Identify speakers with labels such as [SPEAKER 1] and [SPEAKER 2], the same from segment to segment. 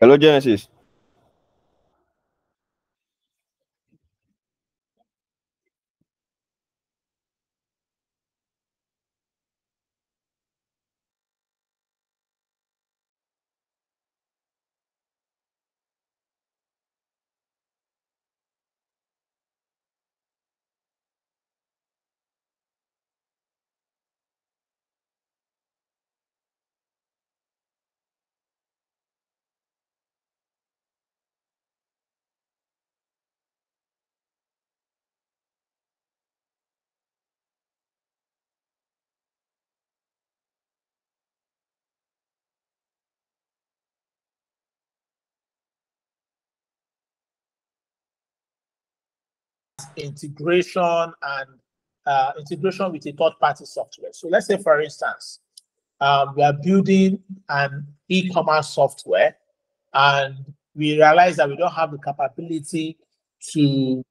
[SPEAKER 1] Hello, Genesis.
[SPEAKER 2] Integration and integration with a third-party software. So let's say, for instance, we are building an e-commerce software, and we realize that we don't have the capability to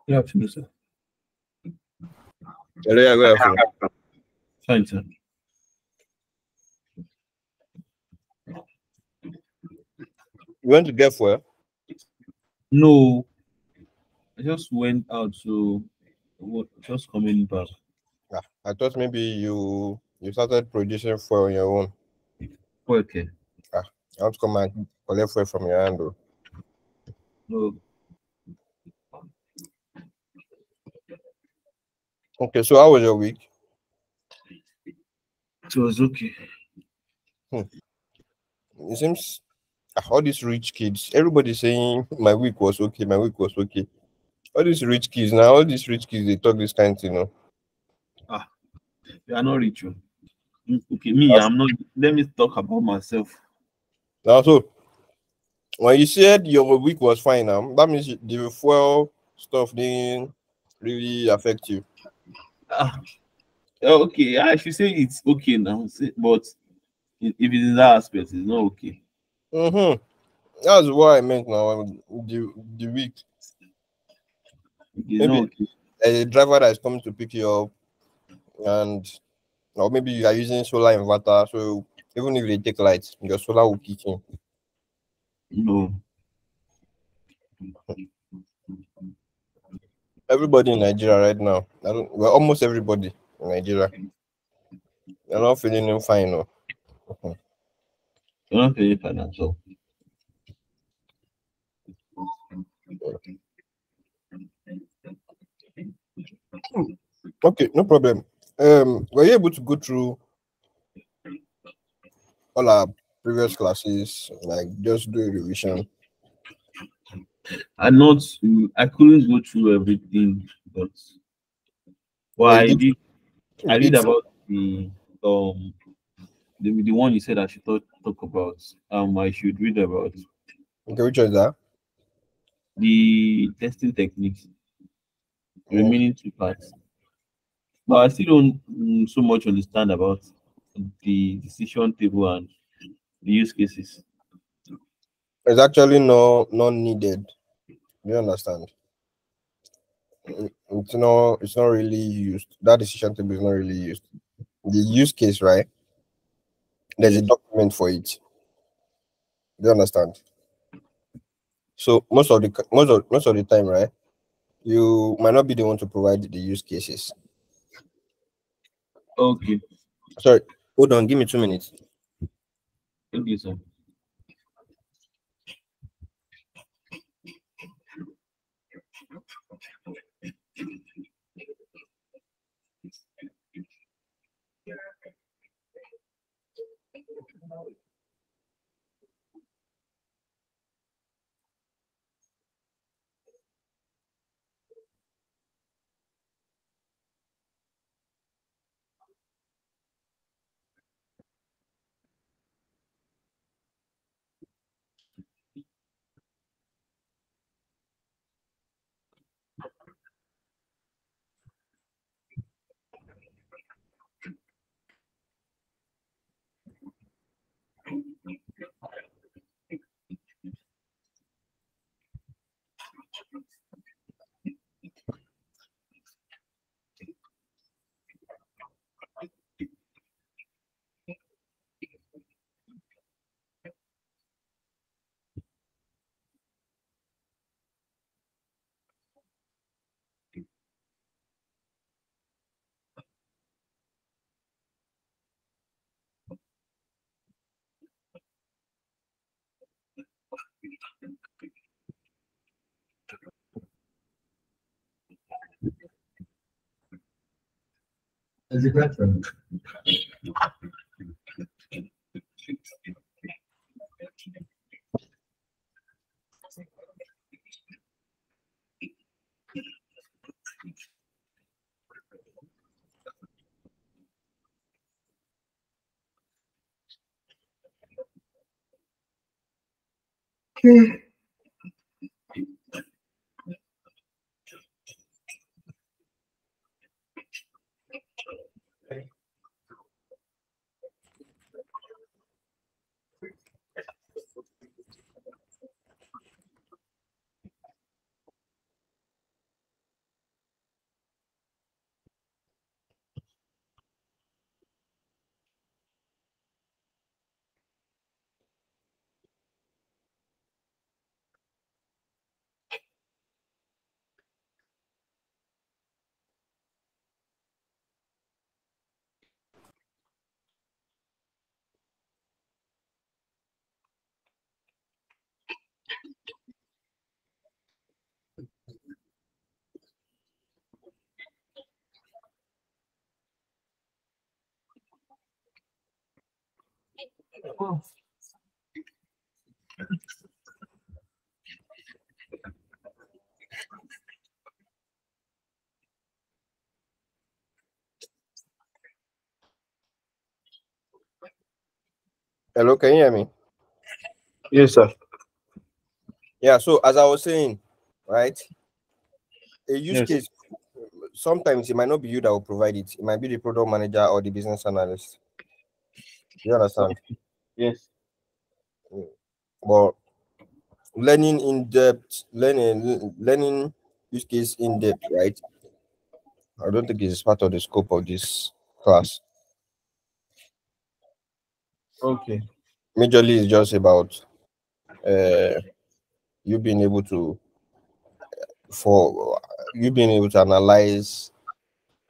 [SPEAKER 3] Yeah, absolutely, sir.
[SPEAKER 1] Hello, yeah, go ahead.
[SPEAKER 3] Fine, sir.
[SPEAKER 1] You went to get fuel?
[SPEAKER 3] No, I just went out to just coming back.
[SPEAKER 1] Yeah, I thought maybe you started producing fuel on your own.
[SPEAKER 3] Okay.
[SPEAKER 1] I want to come and collect fuel from your hand, though.
[SPEAKER 3] No,
[SPEAKER 1] Okay, so how was your week?
[SPEAKER 3] it was okay.
[SPEAKER 1] It seems all these rich kids, everybody's saying my week was okay, my week was okay. All these rich kids now, all these rich kids, they talk this kind of thing,
[SPEAKER 3] You are not rich. Oh. Okay, me, I'm not. Let me talk about myself.
[SPEAKER 1] Now, so when you said your week was fine now, that means the fuel stuff didn't really affect you.
[SPEAKER 3] Ah, okay, I should say it's okay now, but if it is that aspect, it's not okay.
[SPEAKER 1] Mm-hmm. That's what I meant now. The week.
[SPEAKER 3] It's not
[SPEAKER 1] Maybe
[SPEAKER 3] okay.
[SPEAKER 1] a driver that is coming to pick you up, and or maybe you are using solar inverter, so even if they take lights, your solar will kick in.
[SPEAKER 3] No.
[SPEAKER 1] Everybody in Nigeria right now, well, almost everybody in Nigeria, they're not feeling fine. No.
[SPEAKER 3] You're not paying financial.
[SPEAKER 1] Okay, no problem. Were you able to go through all our previous classes, like just do a revision?
[SPEAKER 3] I'm not. I couldn't go through everything, but
[SPEAKER 1] Well, you
[SPEAKER 3] I
[SPEAKER 1] did.
[SPEAKER 3] did. I
[SPEAKER 1] You
[SPEAKER 3] read
[SPEAKER 1] did some.
[SPEAKER 3] about um the one you said I should talk about. I should read about
[SPEAKER 1] Okay, which was that?
[SPEAKER 3] the testing techniques,
[SPEAKER 1] Mm,
[SPEAKER 3] remaining two parts. But I still don't so much understand about the decision table and the use cases.
[SPEAKER 1] It's actually no not needed. Do you understand? It's not really used. That decision table is not really used. The use case, right? There's a
[SPEAKER 3] Yes.
[SPEAKER 1] document for it. Do you understand? So most of the time, right? You might not be the one to provide the use cases.
[SPEAKER 3] Okay.
[SPEAKER 1] Sorry, hold on, give me 2 minutes.
[SPEAKER 3] Thank you, sir. As a graduate.
[SPEAKER 1] Hello, can you hear me?
[SPEAKER 3] Yes, sir.
[SPEAKER 1] Yeah, so as I was saying, right, a use
[SPEAKER 3] Yes.
[SPEAKER 1] case, sometimes it might not be you that will provide it. It might be the product manager or the business analyst. You understand?
[SPEAKER 3] Yes.
[SPEAKER 1] But learning in depth, learning use case in depth, right? I don't think it's part of the scope of this class.
[SPEAKER 3] Okay.
[SPEAKER 1] Majorly, it's just about uh, you being able to for you being able to analyze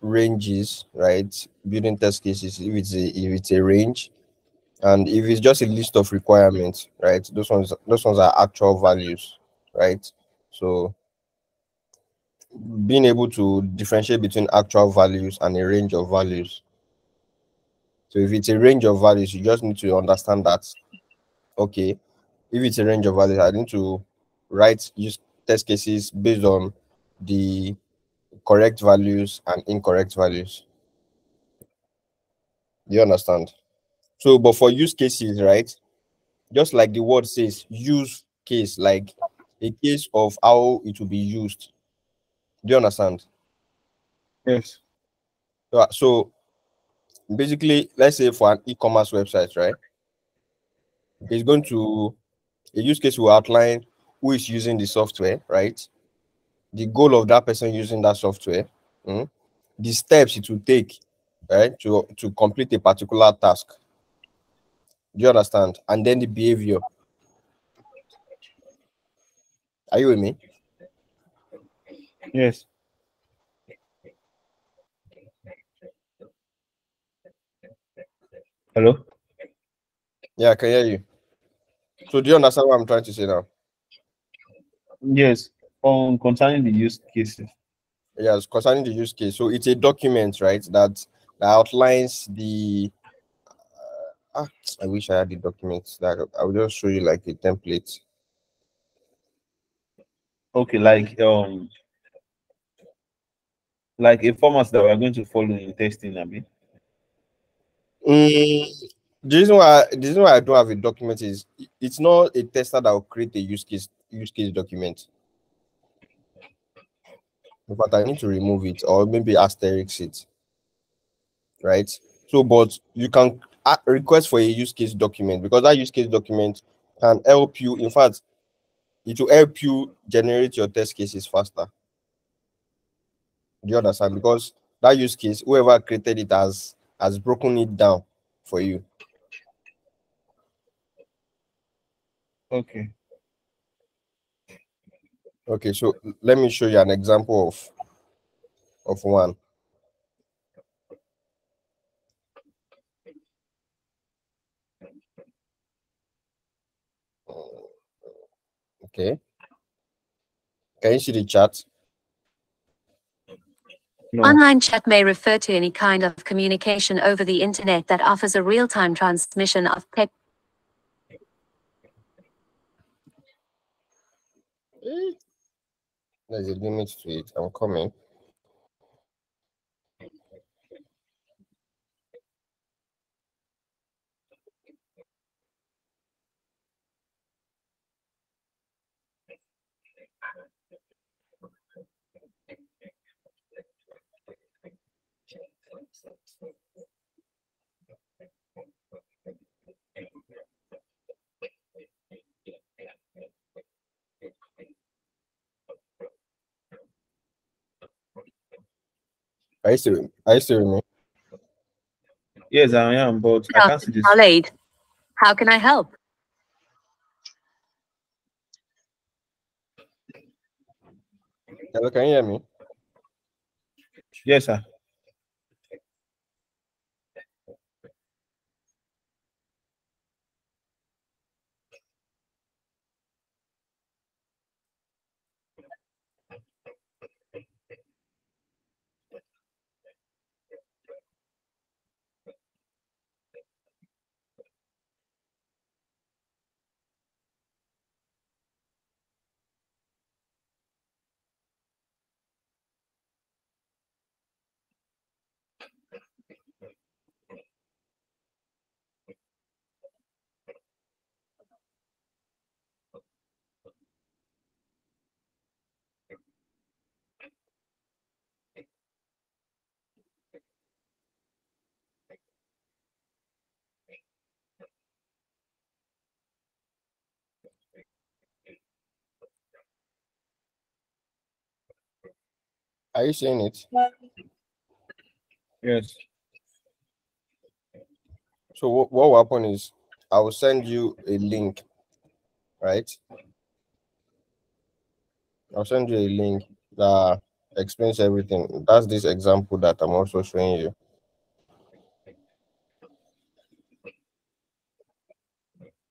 [SPEAKER 1] ranges, right? Building test cases if it's a range, and if it's just a list of requirements, right? Those ones are actual values, right? So being able to differentiate between actual values and a range of values. So if it's a range of values, you just need to understand that, okay, if it's a range of values, I need to write use test cases based on the correct values and incorrect values. Do you understand? So, but for use cases, right? Just like the word says, use case, like a case of how it will be used. Do you understand?
[SPEAKER 3] Yes.
[SPEAKER 1] So basically, let's say for an e-commerce website, right? It's going to a use case will outline who is using the software, right? The goal of that person using that software, mm, the steps it will take, right, to complete a particular task. Do you understand? And then the behavior. Are you with me?
[SPEAKER 3] Yes. Hello.
[SPEAKER 1] Yeah, I can hear you. So do you understand what I'm trying to say now?
[SPEAKER 3] Yes. On concerning the use cases.
[SPEAKER 1] Yes, concerning the use case. So it's a document, right, that outlines the ah, I wish I had the document that I will just show you like a template.
[SPEAKER 3] Okay, like a format that we're going to follow in testing, Abi.
[SPEAKER 1] Mm, the reason why I don't have a document is it's not a tester that will create a use case document. In fact, I need to remove it or maybe asterisk it, right? So, but you can request for a use case document because that use case document can help you. In fact, it will help you generate your test cases faster. Do you understand? Because that use case, whoever created it has broken it down for you.
[SPEAKER 3] Okay.
[SPEAKER 1] Okay, so let me show you an example of one. Okay, can you see the chat?
[SPEAKER 3] No.
[SPEAKER 4] Online chat may refer to any kind of communication over the internet that offers a real-time transmission of text.
[SPEAKER 1] There's a limit to it. I'm coming. Are you still with me?
[SPEAKER 3] Yes, I am, but I can't see this.
[SPEAKER 4] Khalid, how can I help?
[SPEAKER 1] Hello, can you hear me?
[SPEAKER 3] Yes, sir.
[SPEAKER 1] Are you seeing it?
[SPEAKER 3] Yes.
[SPEAKER 1] So what will happen is I will send you a link, right? I'll send you a link that explains everything. That's this example that I'm also showing you.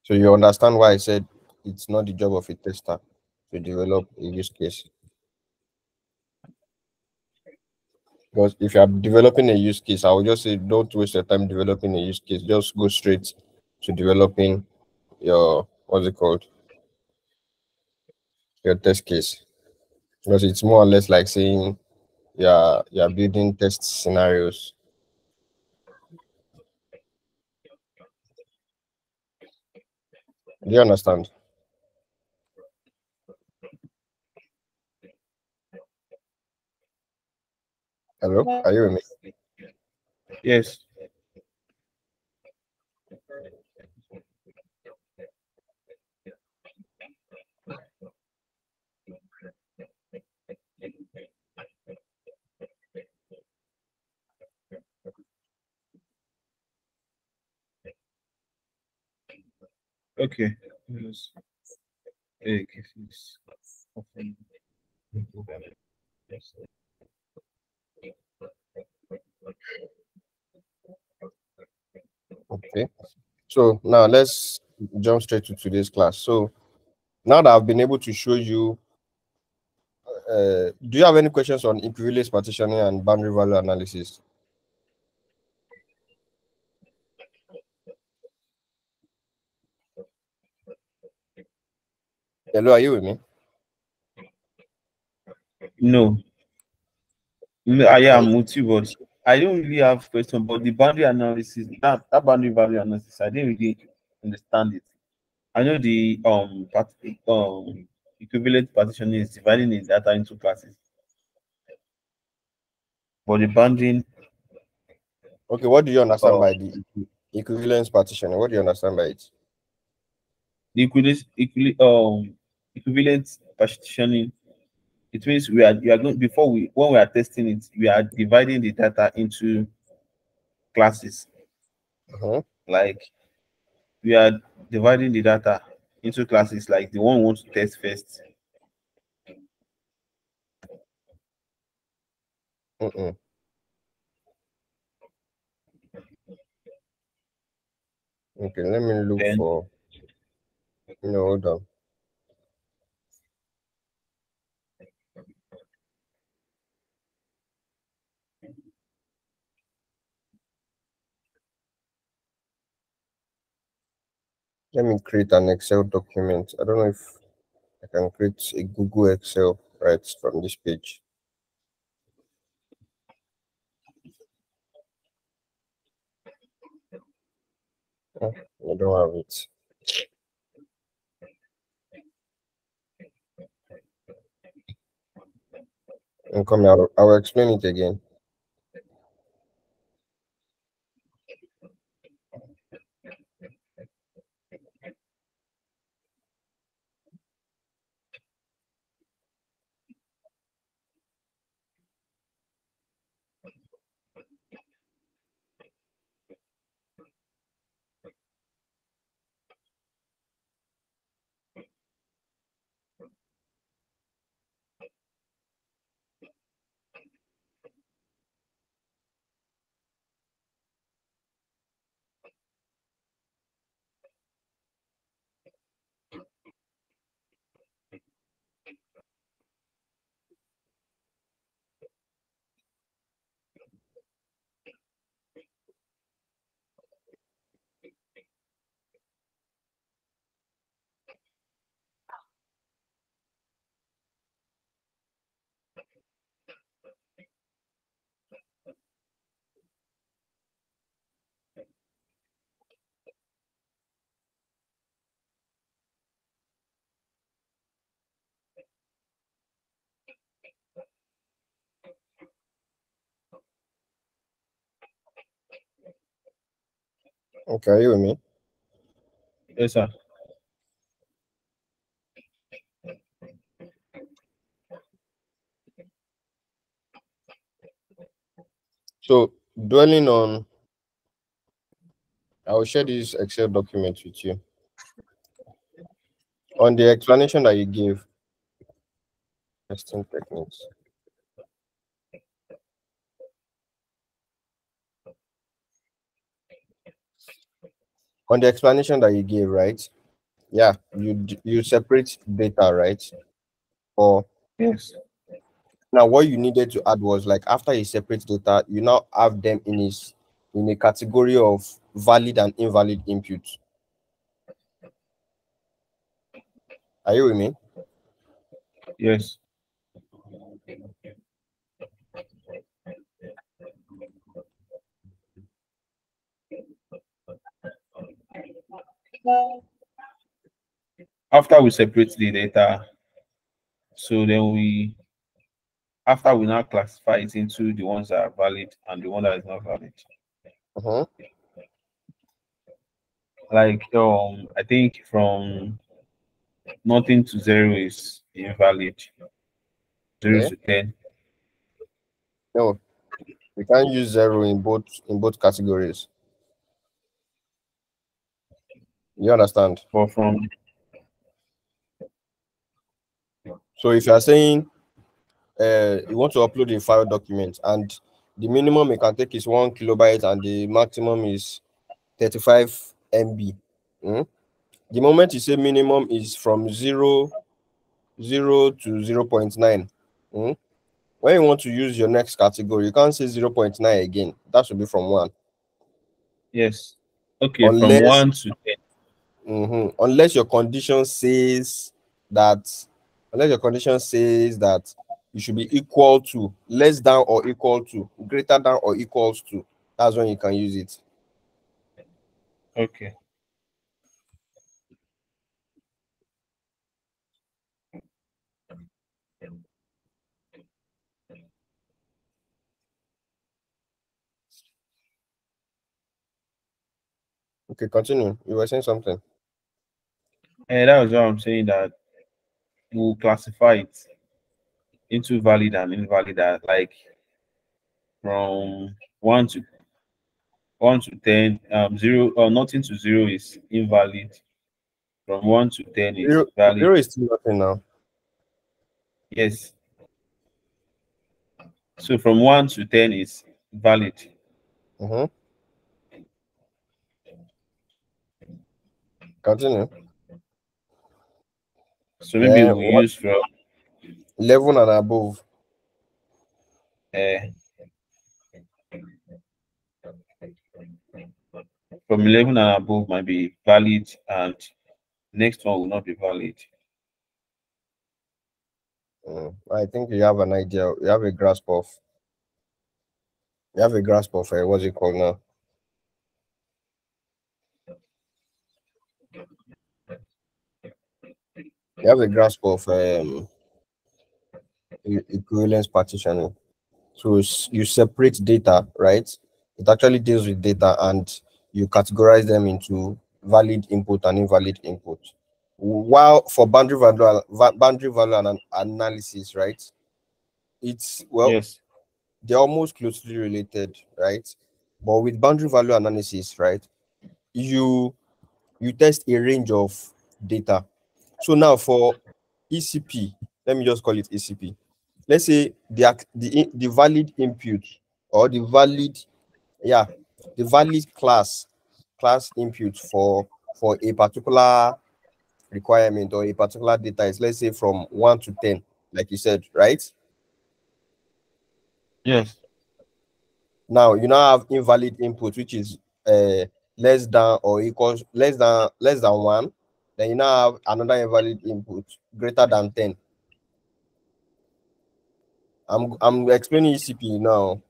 [SPEAKER 1] So you understand why I said it's not the job of a tester to develop a use case. Because if you are developing a use case, I would just say don't waste your time developing a use case. Just go straight to developing your what's it called? Your test case. Because it's more or less like saying you're building test scenarios. Do you understand? Hello? Are you with me?
[SPEAKER 3] Yes. Okay. Yes. Okay.
[SPEAKER 1] Okay. So now let's jump straight to today's class. So now that I've been able to show you, do you have any questions on equivalence partitioning and boundary value analysis? Hello, are you with me?
[SPEAKER 3] No. No, I am with you, but I don't really have question. But the boundary analysis, that boundary value analysis, I didn't really understand it. I know the equivalent partitioning is dividing the data into classes, but the bounding.
[SPEAKER 1] Okay, what do you understand by the equivalence partitioning? What do you understand by it?
[SPEAKER 3] The equivalent partitioning, it means we are going before when we are testing it, we are dividing the data into classes. Like we are dividing the data into classes, like the one we want to test first.
[SPEAKER 1] Okay, let me look
[SPEAKER 3] Then
[SPEAKER 1] for. No, hold on. Let me create an Excel document. I don't know if I can create a Google Excel right from this page. I don't have it. And come out. I will explain it again. Okay, are you with me?
[SPEAKER 3] yes, sir.
[SPEAKER 1] So dwelling on, I will share this Excel document with you. On the explanation that you gave, testing techniques. On the explanation that you gave, right? Yeah, you separate data, right? Or
[SPEAKER 3] Yes.
[SPEAKER 1] now what you needed to add was like after you separate data, you now have them in a category of valid and invalid input. Are you with me?
[SPEAKER 3] Yes. After we separate the data, so then after we now classify it into the ones that are valid and the one that is not valid.
[SPEAKER 1] Uh-huh.
[SPEAKER 3] Like I think from nothing to 0 is invalid. 0
[SPEAKER 1] Okay.
[SPEAKER 3] to 10.
[SPEAKER 1] No, we can't use 0 in both categories. You understand?
[SPEAKER 3] But from
[SPEAKER 1] So if you are saying you want to upload a file document and the minimum you can take is 1 kilobyte and the maximum is 35 MB. The moment you say minimum is from 0 to 0.9. When you want to use your next category, you can't say 0.9 again. That should be from 1.
[SPEAKER 3] yes. Okay, from
[SPEAKER 1] Unless
[SPEAKER 3] 1 to 10.
[SPEAKER 1] unless your condition says that you should be equal to, less than or equal to, greater than or equals to, that's when you can use it.
[SPEAKER 3] Okay.
[SPEAKER 1] Okay, continue. You were saying something.
[SPEAKER 3] And that was what I'm saying, that we'll classify it into valid and invalid, like from 1 to 10, 0 or nothing to 0 is invalid. From 1 to 10 is
[SPEAKER 1] 0
[SPEAKER 3] valid.
[SPEAKER 1] is still nothing now.
[SPEAKER 3] Yes. So from 1 to 10 is valid.
[SPEAKER 1] Continue.
[SPEAKER 3] So maybe we'll use from
[SPEAKER 1] 11 and above.
[SPEAKER 3] From 11 and above might be valid, and next one will not be valid.
[SPEAKER 1] I think you have an idea. You have a grasp of what's it called now? You have a grasp of equivalence partitioning. So you separate data, right? It actually deals with data and you categorize them into valid input and invalid input. While for boundary value analysis, right? It's
[SPEAKER 3] Yes.
[SPEAKER 1] they're almost closely related, right? But with boundary value analysis, right, you test a range of data. So now for ECP, let me just call it ECP. Let's say the valid input or the valid class input for a particular requirement or a particular data is, let's say, from 1 to 10, like you said, right?
[SPEAKER 3] Yes.
[SPEAKER 1] Now you now have invalid input, which is less than or equals less than 1. Then you now have another invalid input greater than 10. I'm explaining ECP now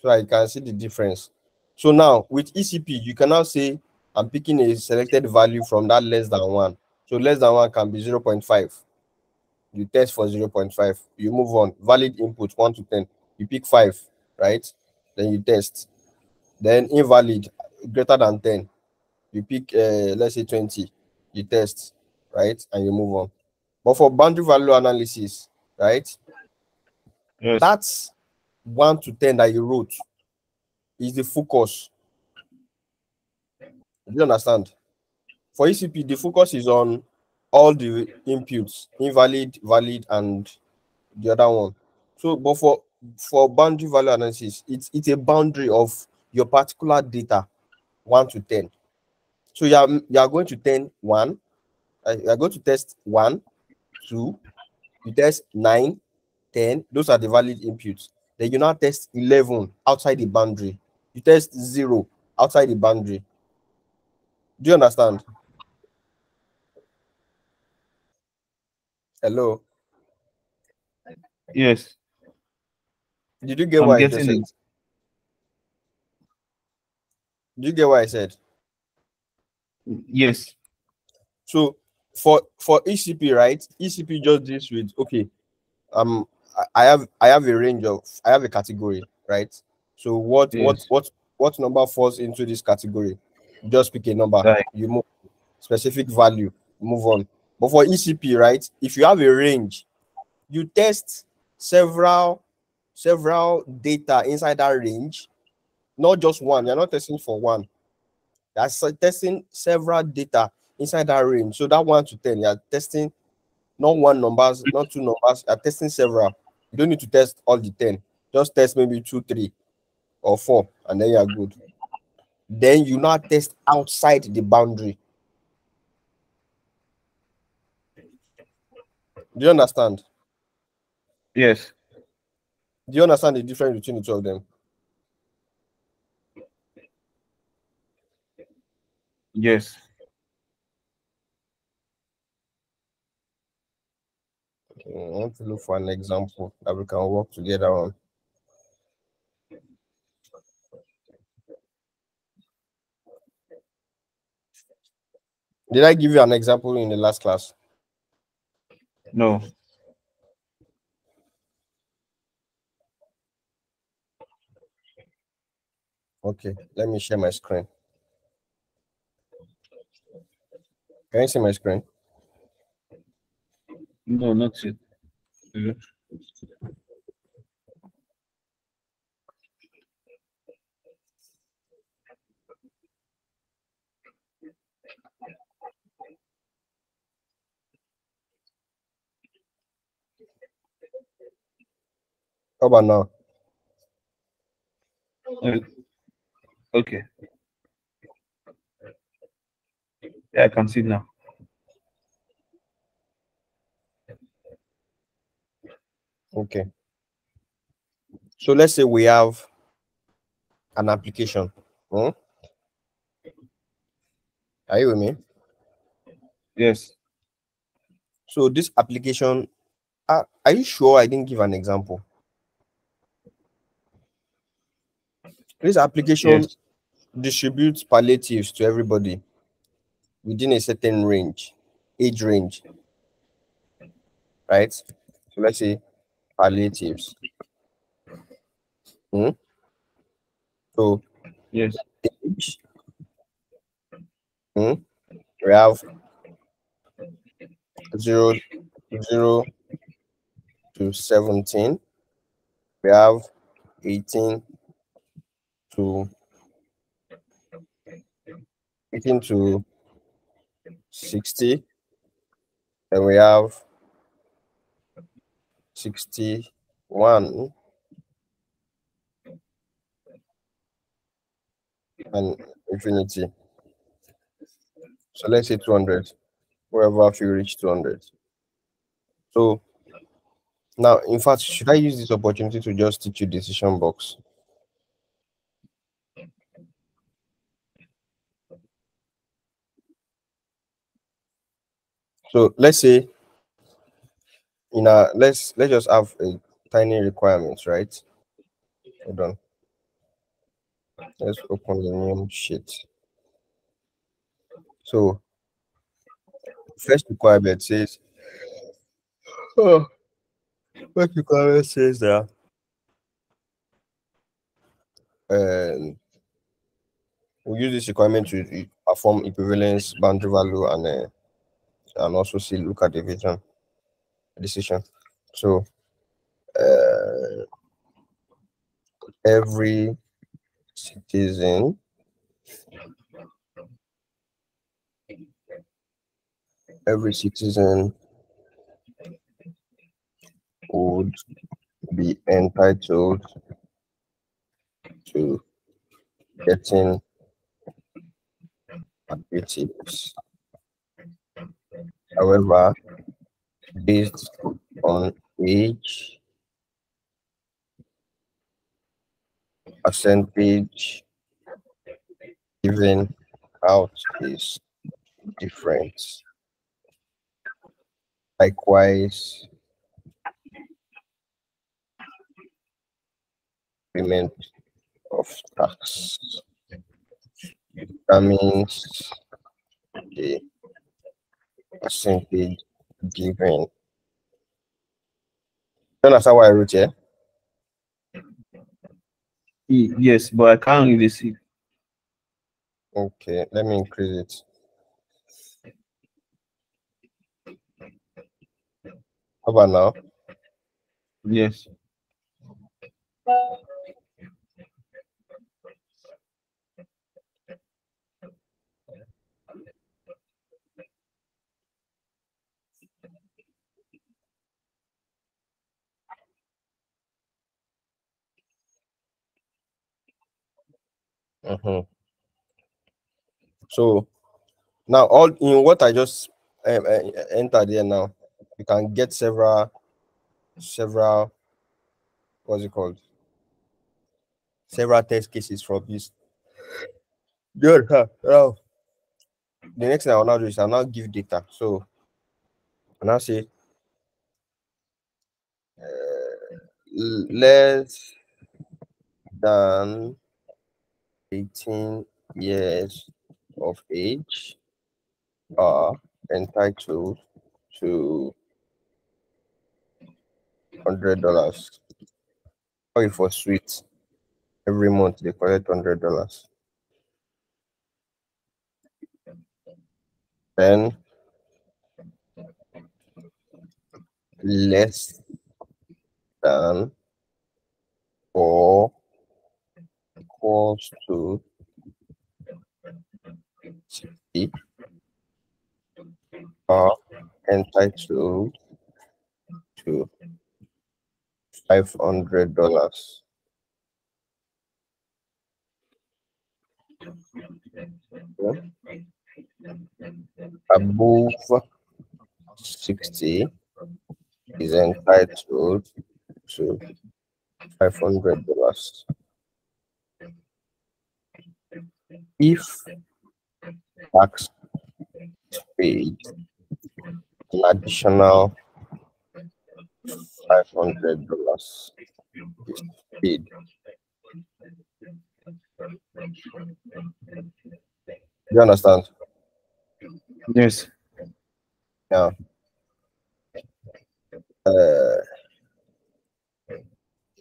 [SPEAKER 1] so I can see the difference. So now with ECP, you can now say I'm picking a selected value from that less than 1. So less than 1 can be 0.5. You test for 0.5. You move on. Valid input 1 to 10. You pick 5, right? Then you test. Then invalid greater than 10. You pick let's say 20. You test, right? And you move on. But for boundary value analysis, right?
[SPEAKER 3] Yes.
[SPEAKER 1] That's 1 to 10 that you wrote. is the focus. Do you understand? For ECP, the focus is on all the inputs, invalid, valid, and the other one. So, but for boundary value analysis, it's a boundary of your particular data, 1 to 10. So you are going to 10, 1. You are going to test 1, 2. You test 9, 10. Those are the valid inputs. Then you now test 11 outside the boundary. You test 0 outside the boundary. Do you understand? Hello?
[SPEAKER 3] Yes.
[SPEAKER 1] Did you get
[SPEAKER 3] I'm
[SPEAKER 1] what I just
[SPEAKER 3] getting
[SPEAKER 1] said?
[SPEAKER 3] it.
[SPEAKER 1] Did you get what I said?
[SPEAKER 3] Yes.
[SPEAKER 1] So for ECP, right? ECP just deals with, okay, I have a category, right? So what
[SPEAKER 3] Yes.
[SPEAKER 1] number falls into this category? Just pick a number.
[SPEAKER 3] Right.
[SPEAKER 1] You move specific value, move on. But for ECP, right? If you have a range, you test several data inside that range, not just one. You're not testing for one. That's testing several data inside that range. So that 1 to 10, you're testing not one numbers, not two numbers, you're testing several. You don't need to test all the 10. Just test maybe 2, 3, or 4, and then you're good. Then you now test outside the boundary. Do you understand?
[SPEAKER 3] Yes.
[SPEAKER 1] Do you understand the difference between the two of them?
[SPEAKER 3] Yes.
[SPEAKER 1] I want to look for an example that we can work together on. Did I give you an example in the last class?
[SPEAKER 3] No.
[SPEAKER 1] Okay, let me share my screen. Can you see my screen?
[SPEAKER 3] No, not yet.
[SPEAKER 1] How about now?
[SPEAKER 3] Okay. Yeah, I can see now.
[SPEAKER 1] Okay. So let's say we have an application. Are you with me?
[SPEAKER 3] Yes.
[SPEAKER 1] So this application, are you sure I didn't give an example? This application
[SPEAKER 3] Yes.
[SPEAKER 1] distributes palliatives to everybody within a certain range, age range, right? So let's say palliatives. So
[SPEAKER 3] Yes.
[SPEAKER 1] age, we have 0 to 17. We have 18 to 60. And we have 61 and infinity. So let's say 200, wherever you reach 200. So now, in fact, should I use this opportunity to just teach you decision box? So let's say let's just have a tiny requirement, right? Hold on. Let's open the new sheet. So first requirement says first requirement says that we use this requirement to perform equivalence, boundary value, and also look at the decision. So every citizen would be entitled to getting palliatives. However, based on age, percentage given out is different. Likewise, payment of tax determines the percentage given. You understand what I wrote here?
[SPEAKER 3] Yes, but I can't really see.
[SPEAKER 1] Okay, let me increase it. How about now?
[SPEAKER 3] Yes.
[SPEAKER 1] So now, all in what I just entered here now, you can get several, what's it called? Several test cases from this. Good. Now, the next thing I will now do is I'll now give data. So, I'll now say less than 18 years of age are entitled to $100. Or if for sweet, every month they collect $100. Then less than or equals to 60 are entitled to $500. Above 60 is entitled to $500. If tax is paid, an additional $500 is paid. Do you understand?
[SPEAKER 3] Yes.
[SPEAKER 1] Yeah.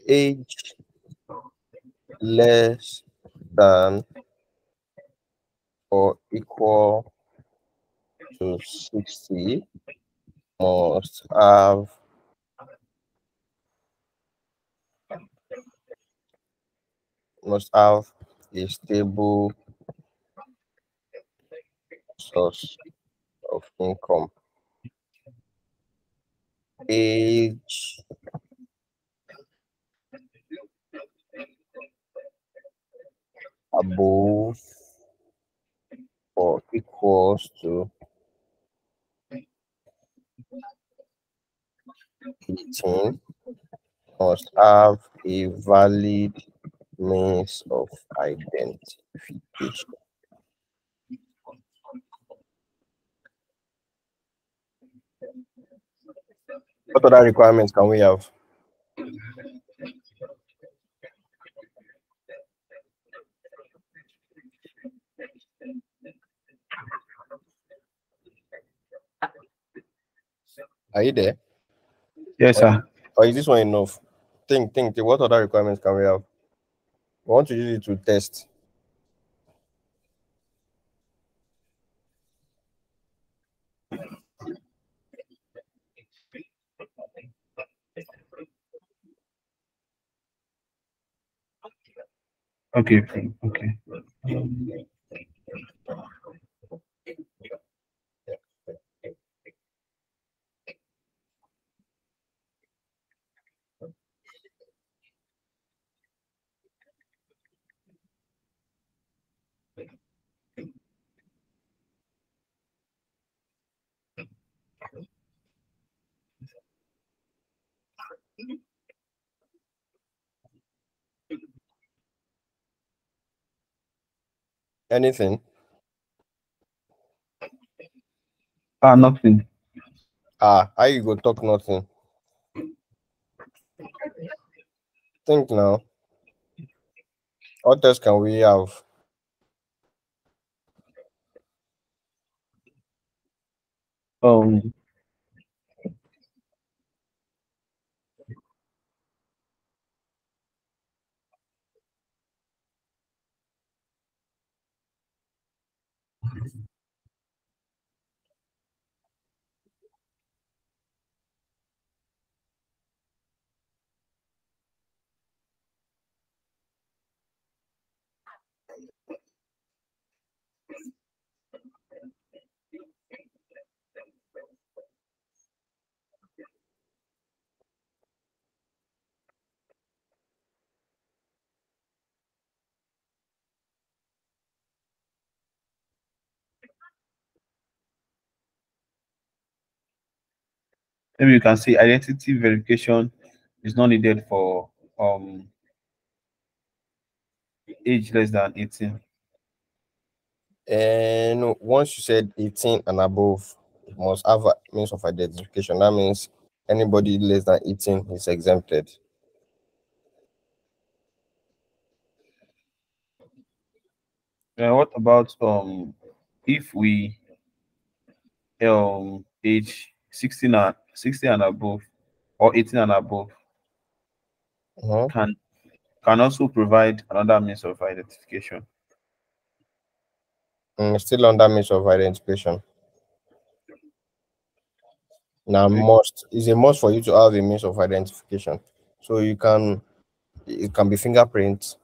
[SPEAKER 1] Age less than or equal to 60 must have a stable source of income. Age above or equals to 18 must have a valid means of identification. What other requirements can we have? Are you there?
[SPEAKER 3] Yes, sir.
[SPEAKER 1] Or is this one enough? Think. What other requirements can we have? We want to use it to test.
[SPEAKER 3] Okay. Okay.
[SPEAKER 1] Anything?
[SPEAKER 3] Nothing.
[SPEAKER 1] How you go talk nothing? Think now. What else can we have?
[SPEAKER 3] Um. Maybe you can say identity verification is not needed for age less than 18.
[SPEAKER 1] And once you said 18 and above, it must have a means of identification. That means anybody less than 18 is exempted.
[SPEAKER 3] What about if we age 16 and above or 18 and above
[SPEAKER 1] Mhm.
[SPEAKER 3] can also provide another means of identification.
[SPEAKER 1] Still under means of identification. Now,
[SPEAKER 3] Okay.
[SPEAKER 1] must is a must for you to have a means of identification. So it can be fingerprints,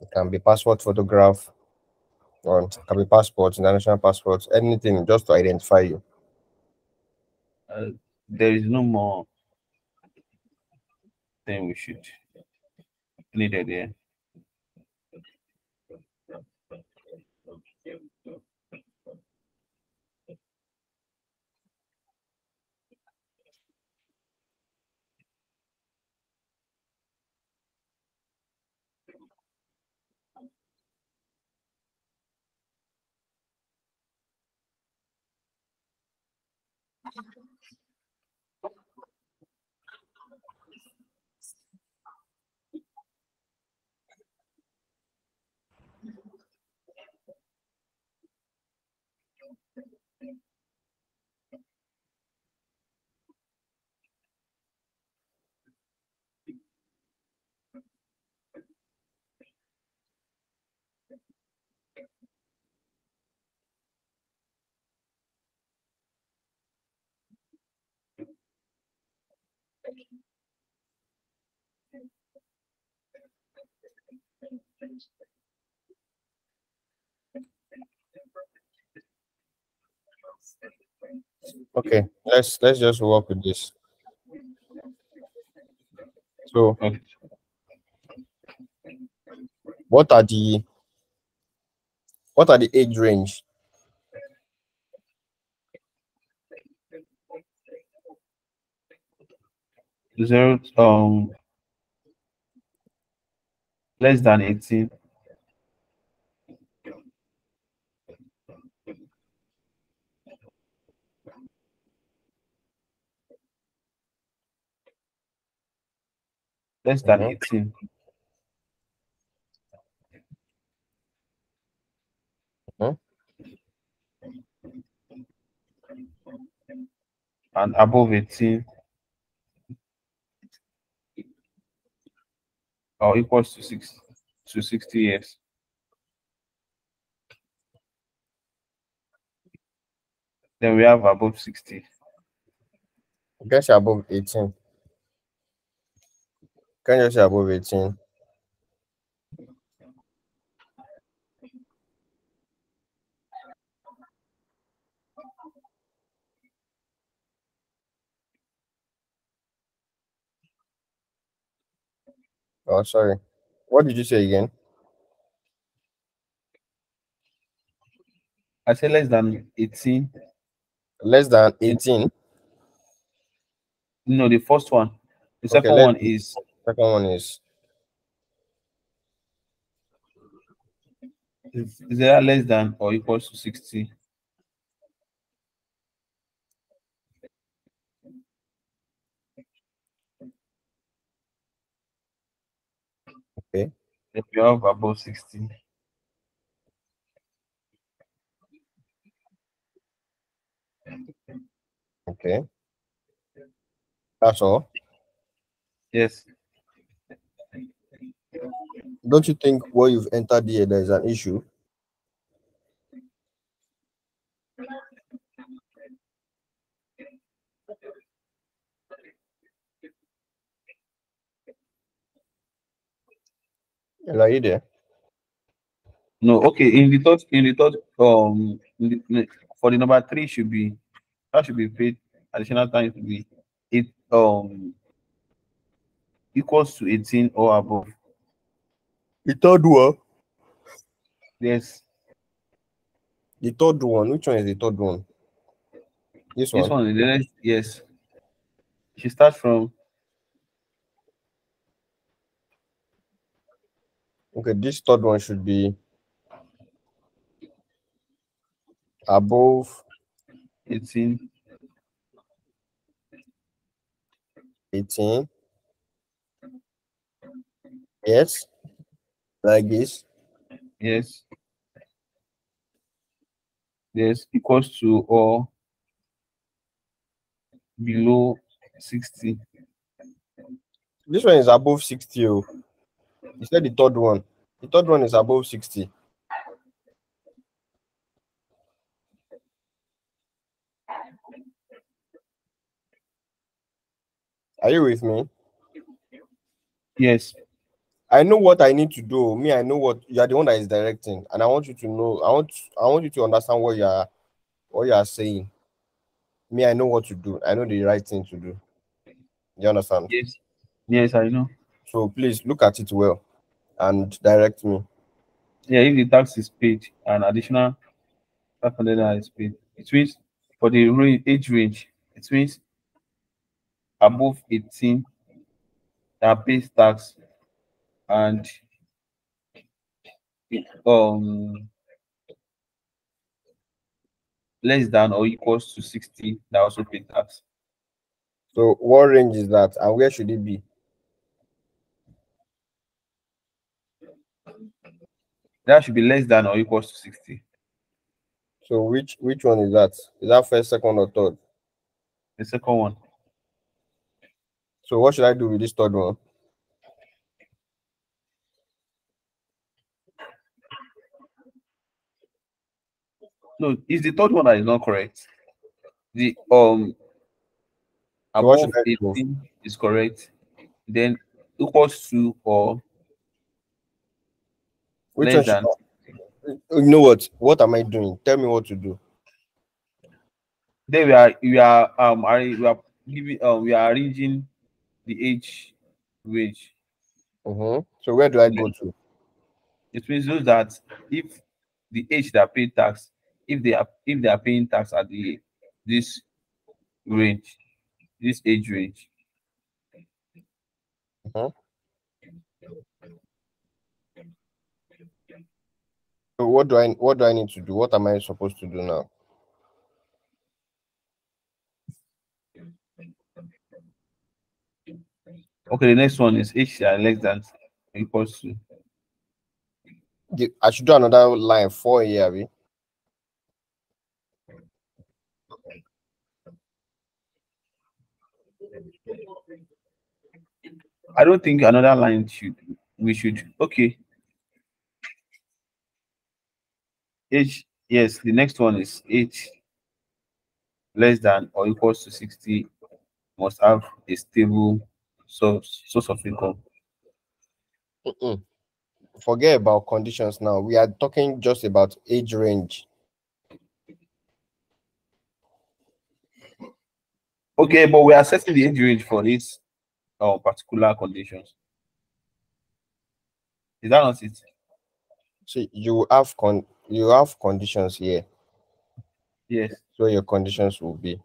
[SPEAKER 1] it can be passport photograph, or it can be passport, international passports, anything just to identify you.
[SPEAKER 3] There is no more thing we should needed here.
[SPEAKER 1] Okay, let's just work with this. So
[SPEAKER 3] Okay.
[SPEAKER 1] what are the age range?
[SPEAKER 3] Zero less than 18. Less than
[SPEAKER 1] Mhm.
[SPEAKER 3] 18.
[SPEAKER 1] Mhm.
[SPEAKER 3] And above 18 or equals to 60 years. Then we have above 60.
[SPEAKER 1] I guess you're above 18. Can you say above 18? Oh, sorry. What did you say again?
[SPEAKER 3] I said less than 18.
[SPEAKER 1] Less than 18.
[SPEAKER 3] No, the first one. The
[SPEAKER 1] Okay,
[SPEAKER 3] second one is
[SPEAKER 1] second one is
[SPEAKER 3] there less than or equals to 60.
[SPEAKER 1] okay.
[SPEAKER 3] If you have above 60.
[SPEAKER 1] Okay. That's all.
[SPEAKER 3] Yes.
[SPEAKER 1] Don't you think what you've entered here there is an issue? Are you there?
[SPEAKER 3] No, okay. In the third, for the number 3 should be that should be paid additional time to be it equals to 18 or above.
[SPEAKER 1] The third one.
[SPEAKER 3] Yes.
[SPEAKER 1] The third one. Which one is the third one? This
[SPEAKER 3] This
[SPEAKER 1] one.
[SPEAKER 3] one, the next, yes. She starts from
[SPEAKER 1] Okay, this third one should be above
[SPEAKER 3] 18.
[SPEAKER 1] 18. Yes. Like this.
[SPEAKER 3] Yes. Yes, equals to or below 60.
[SPEAKER 1] This one is above 60. Oh. You said the third one. The third one is above 60. Are you with me?
[SPEAKER 3] Yes.
[SPEAKER 1] I know what I need to do. Me, I know what you are the one that is directing, and I want you to know. I want you to understand what you are saying. Me, I know what to do. I know the right thing to do. You understand?
[SPEAKER 3] Yes. Yes, I know.
[SPEAKER 1] So please look at it well and direct me.
[SPEAKER 3] Yeah, if the tax is paid, an additional 500 naira is paid. It means for the age range, it means above 18 that pays tax and um less than or equals to 60 that also pay tax.
[SPEAKER 1] So what range is that, and where should it be?
[SPEAKER 3] That should be less than or equals to 60.
[SPEAKER 1] So which one is that? Is that first, second, or third?
[SPEAKER 3] The second one.
[SPEAKER 1] So what should I do with this third one?
[SPEAKER 3] No, it's the third one that is not correct. The
[SPEAKER 1] So what should
[SPEAKER 3] above
[SPEAKER 1] I do?
[SPEAKER 3] 18 is correct. Then equals to or
[SPEAKER 1] Which one
[SPEAKER 3] less
[SPEAKER 1] should
[SPEAKER 3] than.
[SPEAKER 1] you know what? What am I doing? Tell me what to do.
[SPEAKER 3] Then we are giving we are arranging the age range.
[SPEAKER 1] So where do I go to?
[SPEAKER 3] It means those that if the age that pay tax, if they are paying tax at this range, this age range.
[SPEAKER 1] So what do I need to do? What am I supposed to do now?
[SPEAKER 3] Okay, the next one is age less than equals to.
[SPEAKER 1] I should do another line 4 here, Abi.
[SPEAKER 3] I don't think another line we should. Okay. Age, yes, the next one is age less than or equals to 60 must have a stable source of income.
[SPEAKER 1] Forget about conditions now. We are talking just about age range.
[SPEAKER 3] Okay, but we are setting the age range for this particular conditions. Is that not it?
[SPEAKER 1] So you have conditions here.
[SPEAKER 3] Yes.
[SPEAKER 1] So your conditions will be.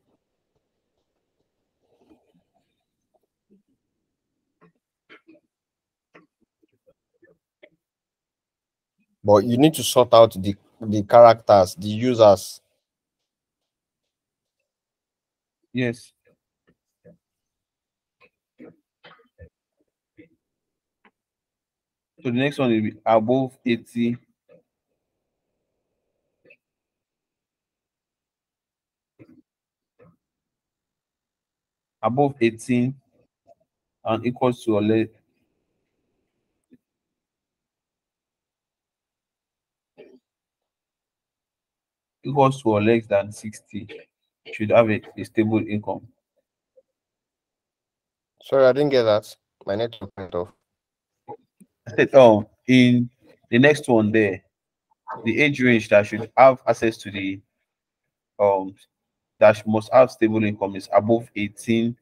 [SPEAKER 1] But you need to sort out the characters, the users.
[SPEAKER 3] Yes. So the next one will be above 80. Above 18 and equals to or less. Equals to or less than 60 should have a stable income.
[SPEAKER 1] Sorry, I didn't get that. My network went off.
[SPEAKER 3] I said, in the next one there, the age range that should have access to the that must have stable income is above 18.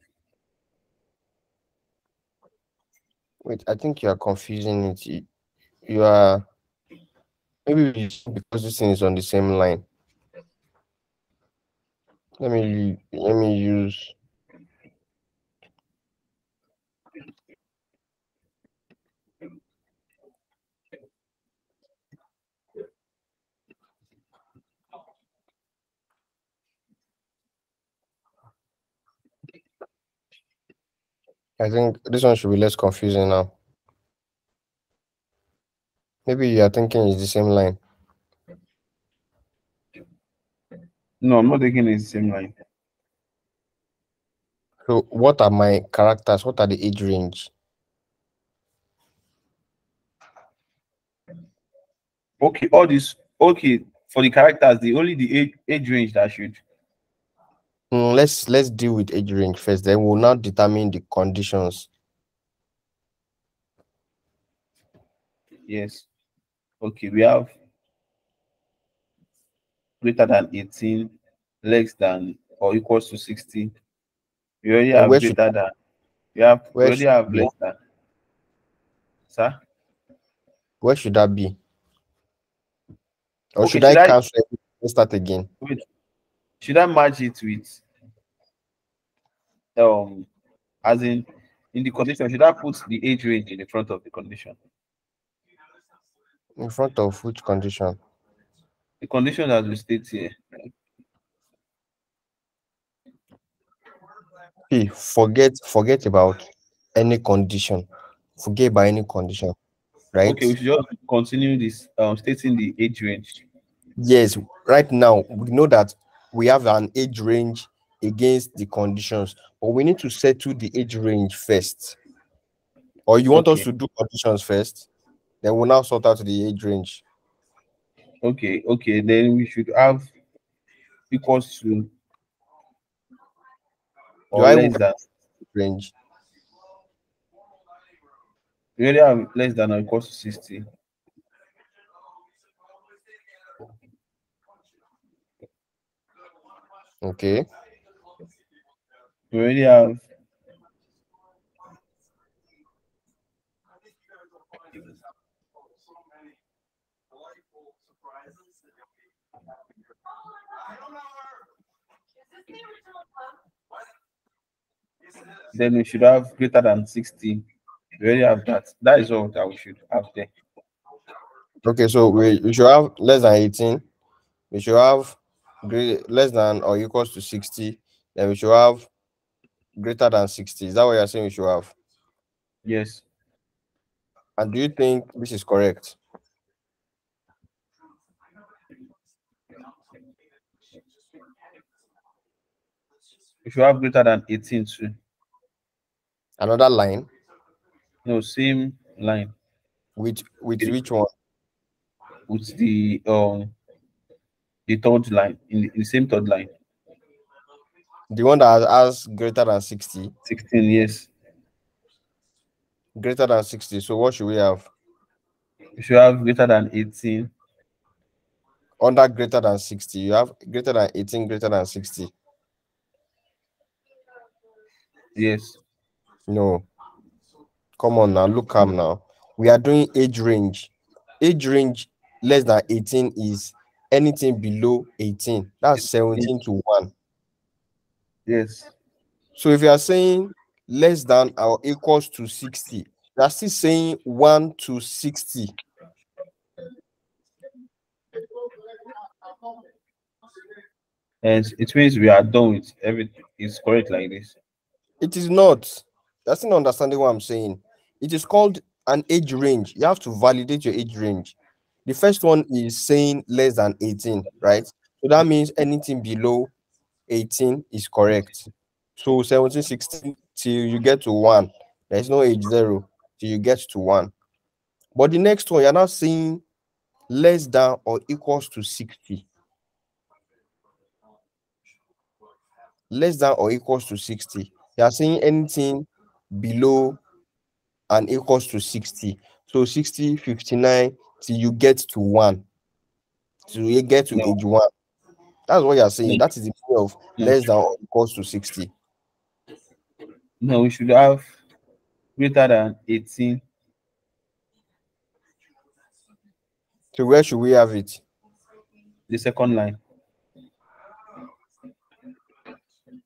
[SPEAKER 1] Wait, I think you are confusing it. You are maybe because this thing is on the same line. Let me use. I think this one should be less confusing now. Maybe you are thinking it's the same line.
[SPEAKER 3] No, I'm not taking it the same line.
[SPEAKER 1] So what are my characters? What are the age range?
[SPEAKER 3] Okay, all this. Okay, for the characters, the age range that should.
[SPEAKER 1] Let's deal with age range first. Then we'll now determine the conditions.
[SPEAKER 3] Yes. Okay, we have greater than 18, less than or equals to 60. We already have greater than. We already have less than. Sir?
[SPEAKER 1] Where should that be? Or
[SPEAKER 3] Okay,
[SPEAKER 1] should I cancel it and start again?
[SPEAKER 3] Wait, should I match it with as in the condition? Should I put the age range in the front of the condition?
[SPEAKER 1] In front of which condition?
[SPEAKER 3] The condition that we state here.
[SPEAKER 1] Hey, forget about any condition. Forget about any condition, right?
[SPEAKER 3] Okay, we should just continue this stating the age range.
[SPEAKER 1] Yes, right now we know that we have an age range against the conditions, but we need to settle the age range first. Or you want us to do conditions first, then we'll now sort out the age range.
[SPEAKER 3] Okay, then we should have equals to or less than
[SPEAKER 1] range.
[SPEAKER 3] We already have less than or equals to 60.
[SPEAKER 1] Okay.
[SPEAKER 3] We already have then we should have greater than 60. We already have that. That is all that we should have there.
[SPEAKER 1] Okay, so we should have less than 18. We should have less than or equals to 60. Then we should have greater than 60. Is that what you're saying we should have?
[SPEAKER 3] Yes.
[SPEAKER 1] And do you think this is correct?
[SPEAKER 3] We should have greater than 18 too.
[SPEAKER 1] Another line?
[SPEAKER 3] No, same line.
[SPEAKER 1] With which one?
[SPEAKER 3] With the third line, in the same third line.
[SPEAKER 1] The one that has greater than 60?
[SPEAKER 3] 16, yes.
[SPEAKER 1] Greater than 60. So what should we have?
[SPEAKER 3] We should have greater than 18.
[SPEAKER 1] Under greater than 60. You have greater than 18, greater than 60.
[SPEAKER 3] Yes.
[SPEAKER 1] No. Come on now, look calm now. we are doing age range. Age range less than 18 is anything below 18. That's 17 to 1.
[SPEAKER 3] Yes.
[SPEAKER 1] So if you are saying less than or equals to 60, you are still saying 1 to 60.
[SPEAKER 3] And it means we are done with everything. It's correct like this.
[SPEAKER 1] It is not. That's not understanding what I'm saying. It is called an age range. You have to validate your age range. The first one is saying less than 18, right? So that means anything below 18 is correct. So 17, 16 till you get to 1. There's no age 0 till you get to 1. But the next one, you're now saying less than or equals to 60. Less than or equals to 60. You are saying anything below and equals to 60. So 60, 59 till you get to 1. Till you get to age 1. That's what you're saying. That is the meaning of less than or equals to 60.
[SPEAKER 3] No, we should have greater than 18.
[SPEAKER 1] So where should we have it?
[SPEAKER 3] The second line.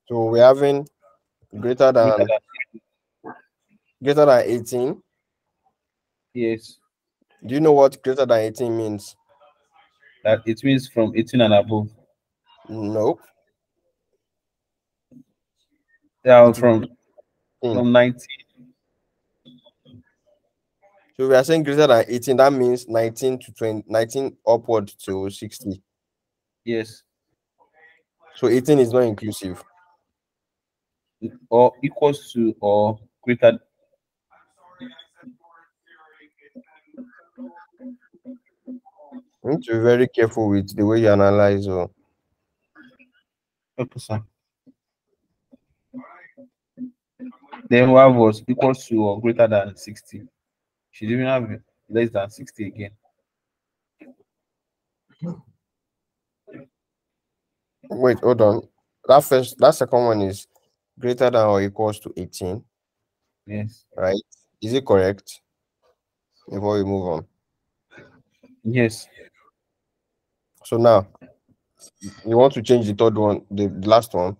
[SPEAKER 1] So we're having greater than 18.
[SPEAKER 3] Yes.
[SPEAKER 1] Do you know what greater than 18 means?
[SPEAKER 3] That it means from 18 and above.
[SPEAKER 1] No.
[SPEAKER 3] Yeah, from 19.
[SPEAKER 1] So we are saying greater than 18. That means 19 to 20, 19 upward to 60.
[SPEAKER 3] Yes.
[SPEAKER 1] So 18 is not inclusive.
[SPEAKER 3] Or equals to or greater.
[SPEAKER 1] You need to be very careful with the way you analyze.
[SPEAKER 3] Okay, sir. Then what was equals to or greater than 60? She didn't have less than 60 again.
[SPEAKER 1] Wait, hold on. That second one is greater than or equals to 18.
[SPEAKER 3] Yes.
[SPEAKER 1] Right? Is it correct? Before we move on.
[SPEAKER 3] Yes.
[SPEAKER 1] So now you want to change the third one, the last one.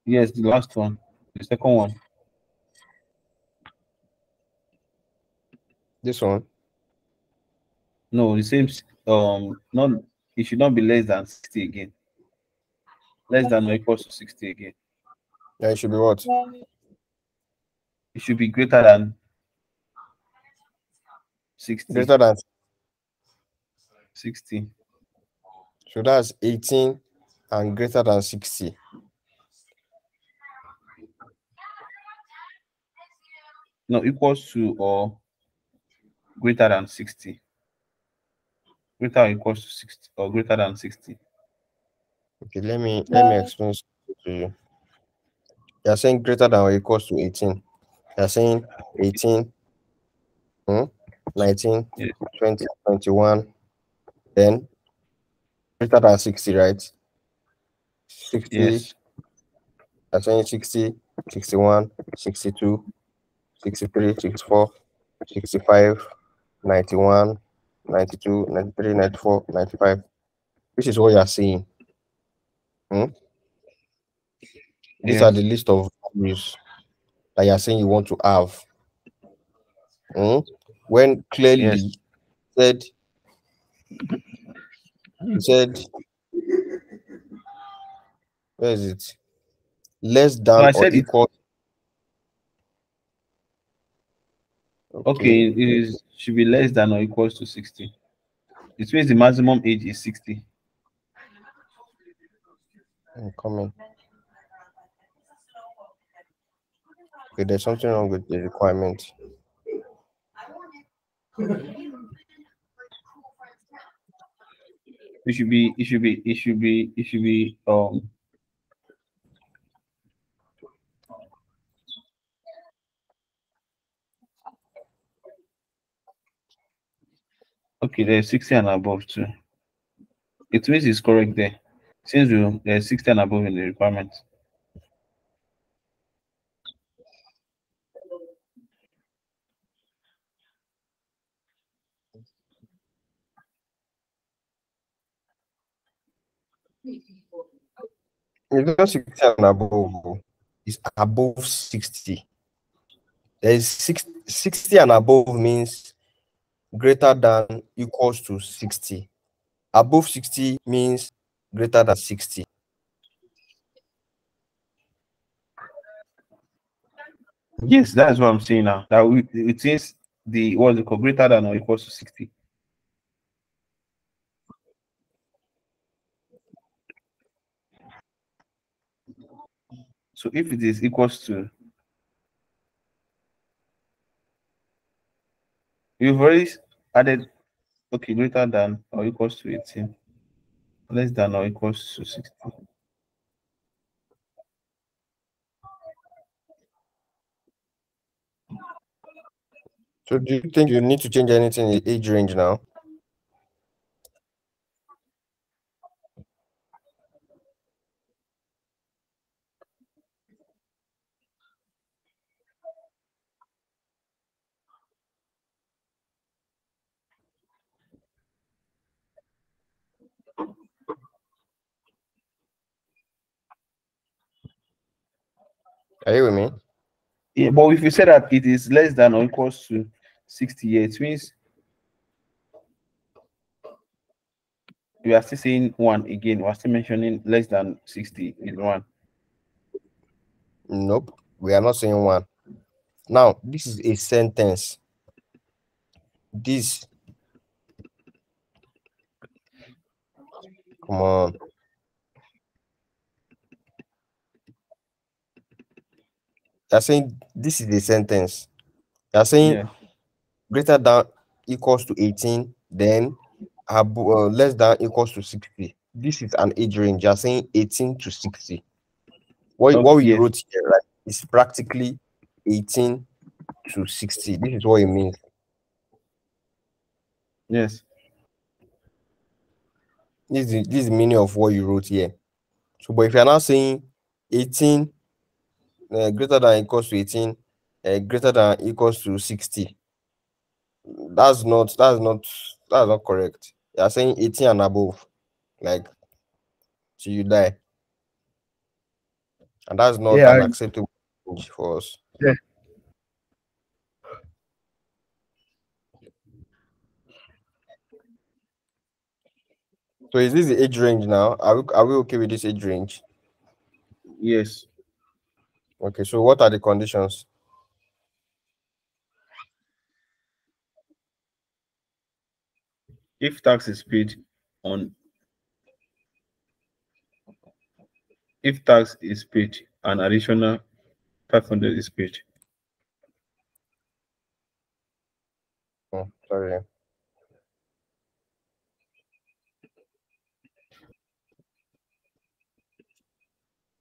[SPEAKER 3] Yes, the last one. The second one.
[SPEAKER 1] This one.
[SPEAKER 3] No, the same not it should not be less than 60 again. Less than or equals to 60 again.
[SPEAKER 1] Yeah, it should be what?
[SPEAKER 3] It should be greater than 60.
[SPEAKER 1] Greater than
[SPEAKER 3] 60.
[SPEAKER 1] So that's 18 and greater than 60.
[SPEAKER 3] No, equals to or greater than 60. Greater or equals to 60 or greater than 60.
[SPEAKER 1] Okay, let me explain to you. You're saying greater than or equals to 18. You're saying 18, 19,
[SPEAKER 3] Yes.
[SPEAKER 1] 20, 21, then greater than 60, right? 60,
[SPEAKER 3] Yes.
[SPEAKER 1] you're saying 60, 61, 62, 63, 64, 65, 91, 92, 93, 94, 95. This is what you're saying. These are the list of values that you're saying you want to have. When clearly said, where is it? Less than or equal.
[SPEAKER 3] Okay, it should be less than or equals to 60. It means the maximum age is 60.
[SPEAKER 1] I'm coming. Okay, there's something wrong with the requirement.
[SPEAKER 3] It should be okay, there's 60 and above too. It means it's correct there. Since there's 60 and above in the requirement.
[SPEAKER 1] It's not 60 and above. It's above 60. There is 60 and above means greater than equals to 60. Above 60 means greater than 60.
[SPEAKER 3] Yes, that's what I'm saying now. That it is the what's it called, greater than or equals to 60. So if it is equals to, we've already added, okay, greater than or equals to 18, less than or equals to 60.
[SPEAKER 1] So do you think you need to change anything in the age range now? Are you with me?
[SPEAKER 3] Yeah, but if you say that it is less than or equals to 60, yeah, it means we are still saying one again. We're still mentioning less than 60 is one.
[SPEAKER 1] Nope. We are not saying one. Now, this is a sentence. This, come on. You're saying this is a sentence. You're saying
[SPEAKER 3] Yeah.
[SPEAKER 1] greater than equals to 18, then less than equals to 60. This is an age range. You're saying 18 to 60. What we
[SPEAKER 3] Yes.
[SPEAKER 1] wrote here, right, is practically 18 to 60. This is what it means.
[SPEAKER 3] Yes.
[SPEAKER 1] This is the meaning of what you wrote here. So, but if you're now saying 18 greater than equals to 18, greater than equals to 60, that's not correct. You're saying 18 and above, like till you die. And that's not
[SPEAKER 3] Yeah.
[SPEAKER 1] an acceptable range for us.
[SPEAKER 3] Yeah.
[SPEAKER 1] So is this the age range now? Are we okay with this age range?
[SPEAKER 3] Yes.
[SPEAKER 1] Okay, so what are the conditions?
[SPEAKER 3] If tax is paid on, if tax is paid, an additional 500 is paid.
[SPEAKER 1] Oh, sorry.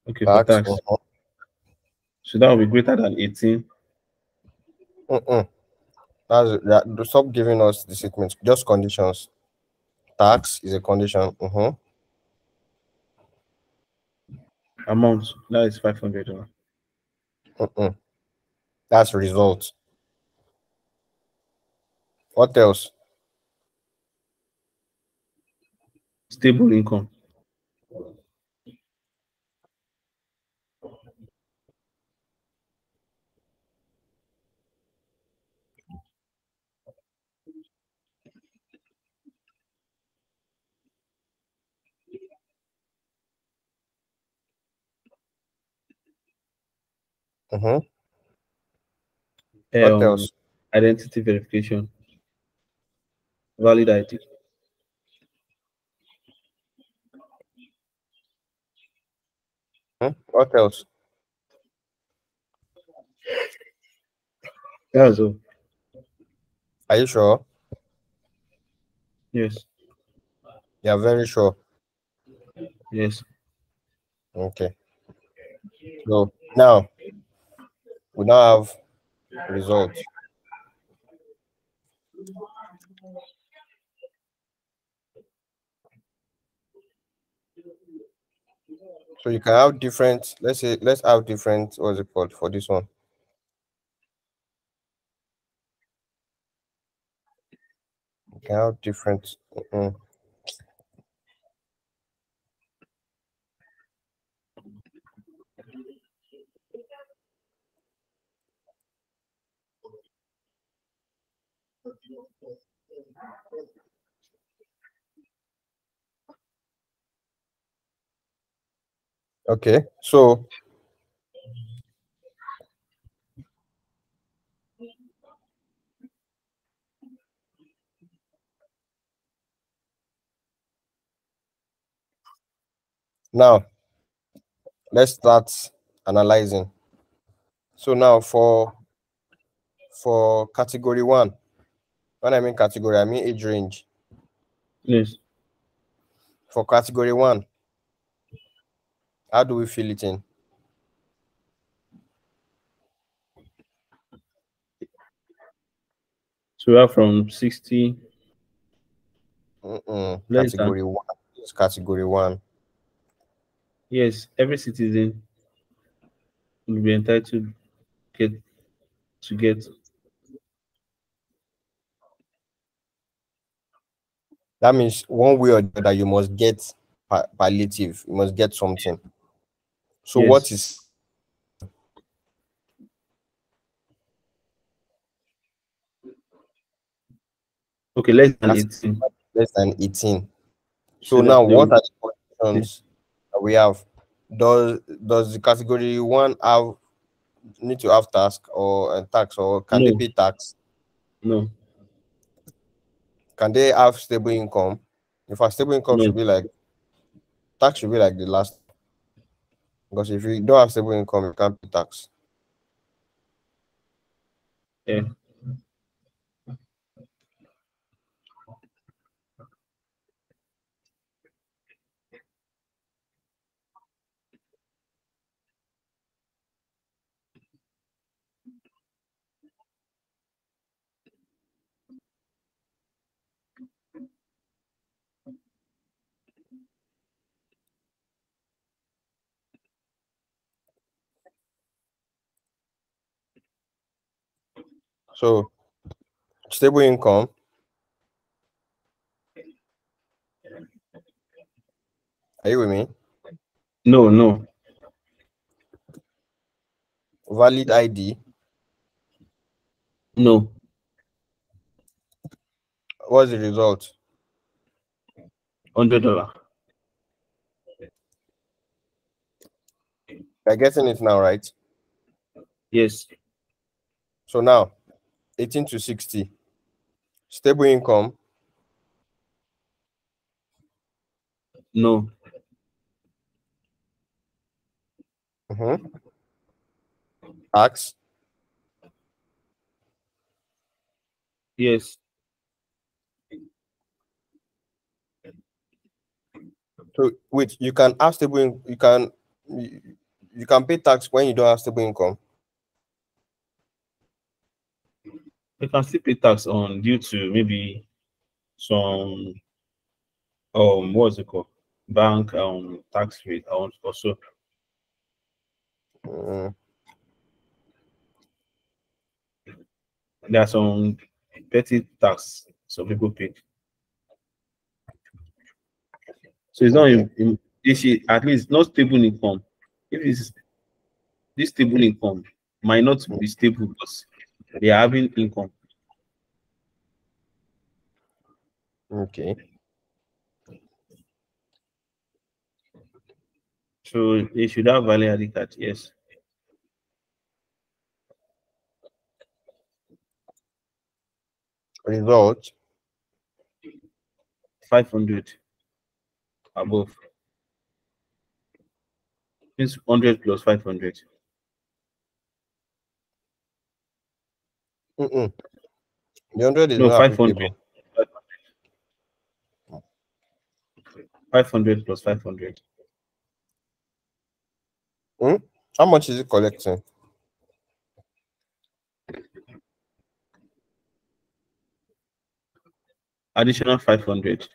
[SPEAKER 3] Okay, for
[SPEAKER 1] Tax.
[SPEAKER 3] tax. So that will be greater than 18.
[SPEAKER 1] Stop giving us the statements. Just conditions. Tax is a condition.
[SPEAKER 3] Amount, that is 500.
[SPEAKER 1] That's result. What else?
[SPEAKER 3] Stable income.
[SPEAKER 1] What else?
[SPEAKER 3] Identity verification. Valid ID.
[SPEAKER 1] What else?
[SPEAKER 3] That's all.
[SPEAKER 1] Are you sure?
[SPEAKER 3] Yes.
[SPEAKER 1] You are very sure.
[SPEAKER 3] Yes.
[SPEAKER 1] Okay. So now we now have results. So you can have different, let's have different, what's it called for this one? You can have different. Okay, so now let's start analyzing. So now for category 1, when I mean category, I mean age range.
[SPEAKER 3] Yes.
[SPEAKER 1] For category 1, how do we fill it in?
[SPEAKER 3] So we are from 60.
[SPEAKER 1] Category 1 is category 1.
[SPEAKER 3] Yes, every citizen will be entitled to get.
[SPEAKER 1] That means one way or the other, you must get palliative. You must get something. So
[SPEAKER 3] Yes.
[SPEAKER 1] what is
[SPEAKER 3] Okay, less than 18.
[SPEAKER 1] less than 18? So
[SPEAKER 3] So
[SPEAKER 1] now,
[SPEAKER 3] that they
[SPEAKER 1] what
[SPEAKER 3] will-
[SPEAKER 1] are the conditions that we have? Does the category 1 need to have tax or tax, or can they
[SPEAKER 3] No.
[SPEAKER 1] pay tax?
[SPEAKER 3] No,
[SPEAKER 1] Can they have stable income? If a stable income
[SPEAKER 3] no.
[SPEAKER 1] should be like tax should be like the last, because if you don't have stable income, you can't pay tax.
[SPEAKER 3] Yeah.
[SPEAKER 1] So stable income, are you with me?
[SPEAKER 3] No, no.
[SPEAKER 1] Valid ID.
[SPEAKER 3] No.
[SPEAKER 1] What's the result?
[SPEAKER 3] $100.
[SPEAKER 1] You're getting it now, right?
[SPEAKER 3] Yes.
[SPEAKER 1] So now 18 to 60, stable income.
[SPEAKER 3] No.
[SPEAKER 1] Tax.
[SPEAKER 3] Yes.
[SPEAKER 1] So wait, you can have stable you can pay tax when you don't have stable income.
[SPEAKER 3] You can still pay tax on due to maybe some what's it called? Bank tax rate also.
[SPEAKER 1] Mm,
[SPEAKER 3] There are some petty tax some people pay. So it's not
[SPEAKER 1] okay.
[SPEAKER 3] they should at least not stable income. If it's this stable income might not be stable because they are having income.
[SPEAKER 1] Okay.
[SPEAKER 3] So they should have value added card, yes.
[SPEAKER 1] Result.
[SPEAKER 3] 500 above. Means 100 plus 500.
[SPEAKER 1] The 100 is
[SPEAKER 3] No,
[SPEAKER 1] not
[SPEAKER 3] 500.
[SPEAKER 1] applicable.
[SPEAKER 3] 500 plus 500.
[SPEAKER 1] How much is it collecting?
[SPEAKER 3] Additional 500.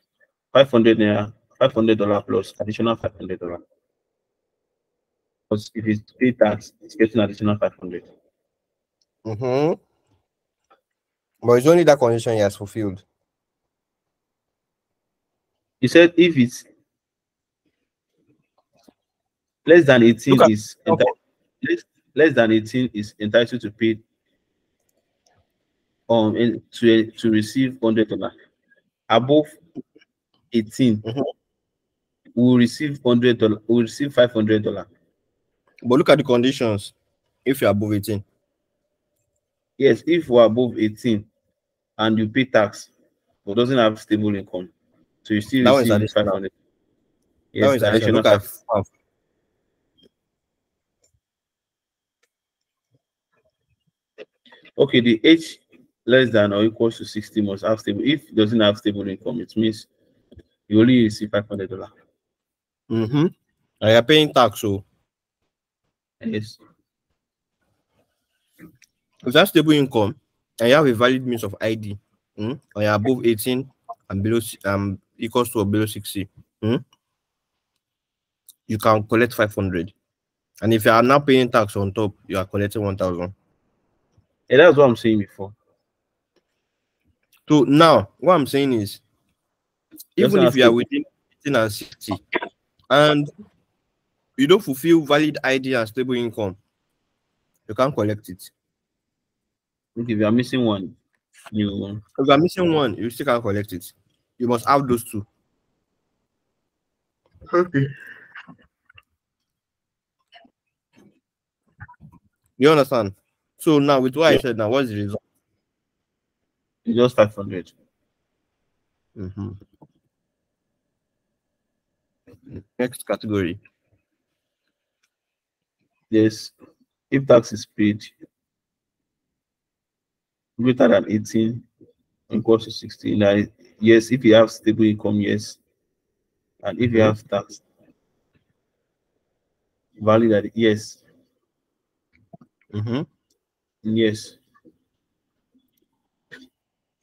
[SPEAKER 3] 500 naira, $500 plus additional $500. Because if it's pay tax, it's getting additional 500.
[SPEAKER 1] But it's only that condition he has fulfilled.
[SPEAKER 3] He said if it's less than 18
[SPEAKER 1] at
[SPEAKER 3] is less than 18 is entitled to pay to receive $100. Above 18 will receive $100, will receive $500.
[SPEAKER 1] But look at the conditions if you're above 18.
[SPEAKER 3] Yes, if we're above 18 and you pay tax but doesn't have stable income, so you still
[SPEAKER 1] That one is
[SPEAKER 3] receive
[SPEAKER 1] additional.
[SPEAKER 3] 500.
[SPEAKER 1] That
[SPEAKER 3] Yes,
[SPEAKER 1] one is additional.
[SPEAKER 3] additional
[SPEAKER 1] Look at
[SPEAKER 3] 500. Okay, the age less than or equals to 60 must have stable. If it doesn't have stable income, it means you only receive $500.
[SPEAKER 1] And you're paying tax, so
[SPEAKER 3] Yes.
[SPEAKER 1] if that's stable income and you have a valid means of ID, and you're above 18 and below equals to or below 60, you can collect 500. And if you are now paying tax on top, you are collecting 1,000.
[SPEAKER 3] And that's what I'm saying before.
[SPEAKER 1] So now what I'm saying is, even if you are within 18 and 60 and you don't fulfill valid ID and stable income, you can't collect it.
[SPEAKER 3] Okay, if you are missing one,
[SPEAKER 1] if you are missing one, you still can't collect it. You must have those two. Okay. You understand? So now with what I said now, what's the result?
[SPEAKER 3] It's just 500.
[SPEAKER 1] Next category.
[SPEAKER 3] Yes, if tax is paid greater than 18 equals to 60. Now, yes, if you have stable income, yes. And if you have tax valid at yes. Yes.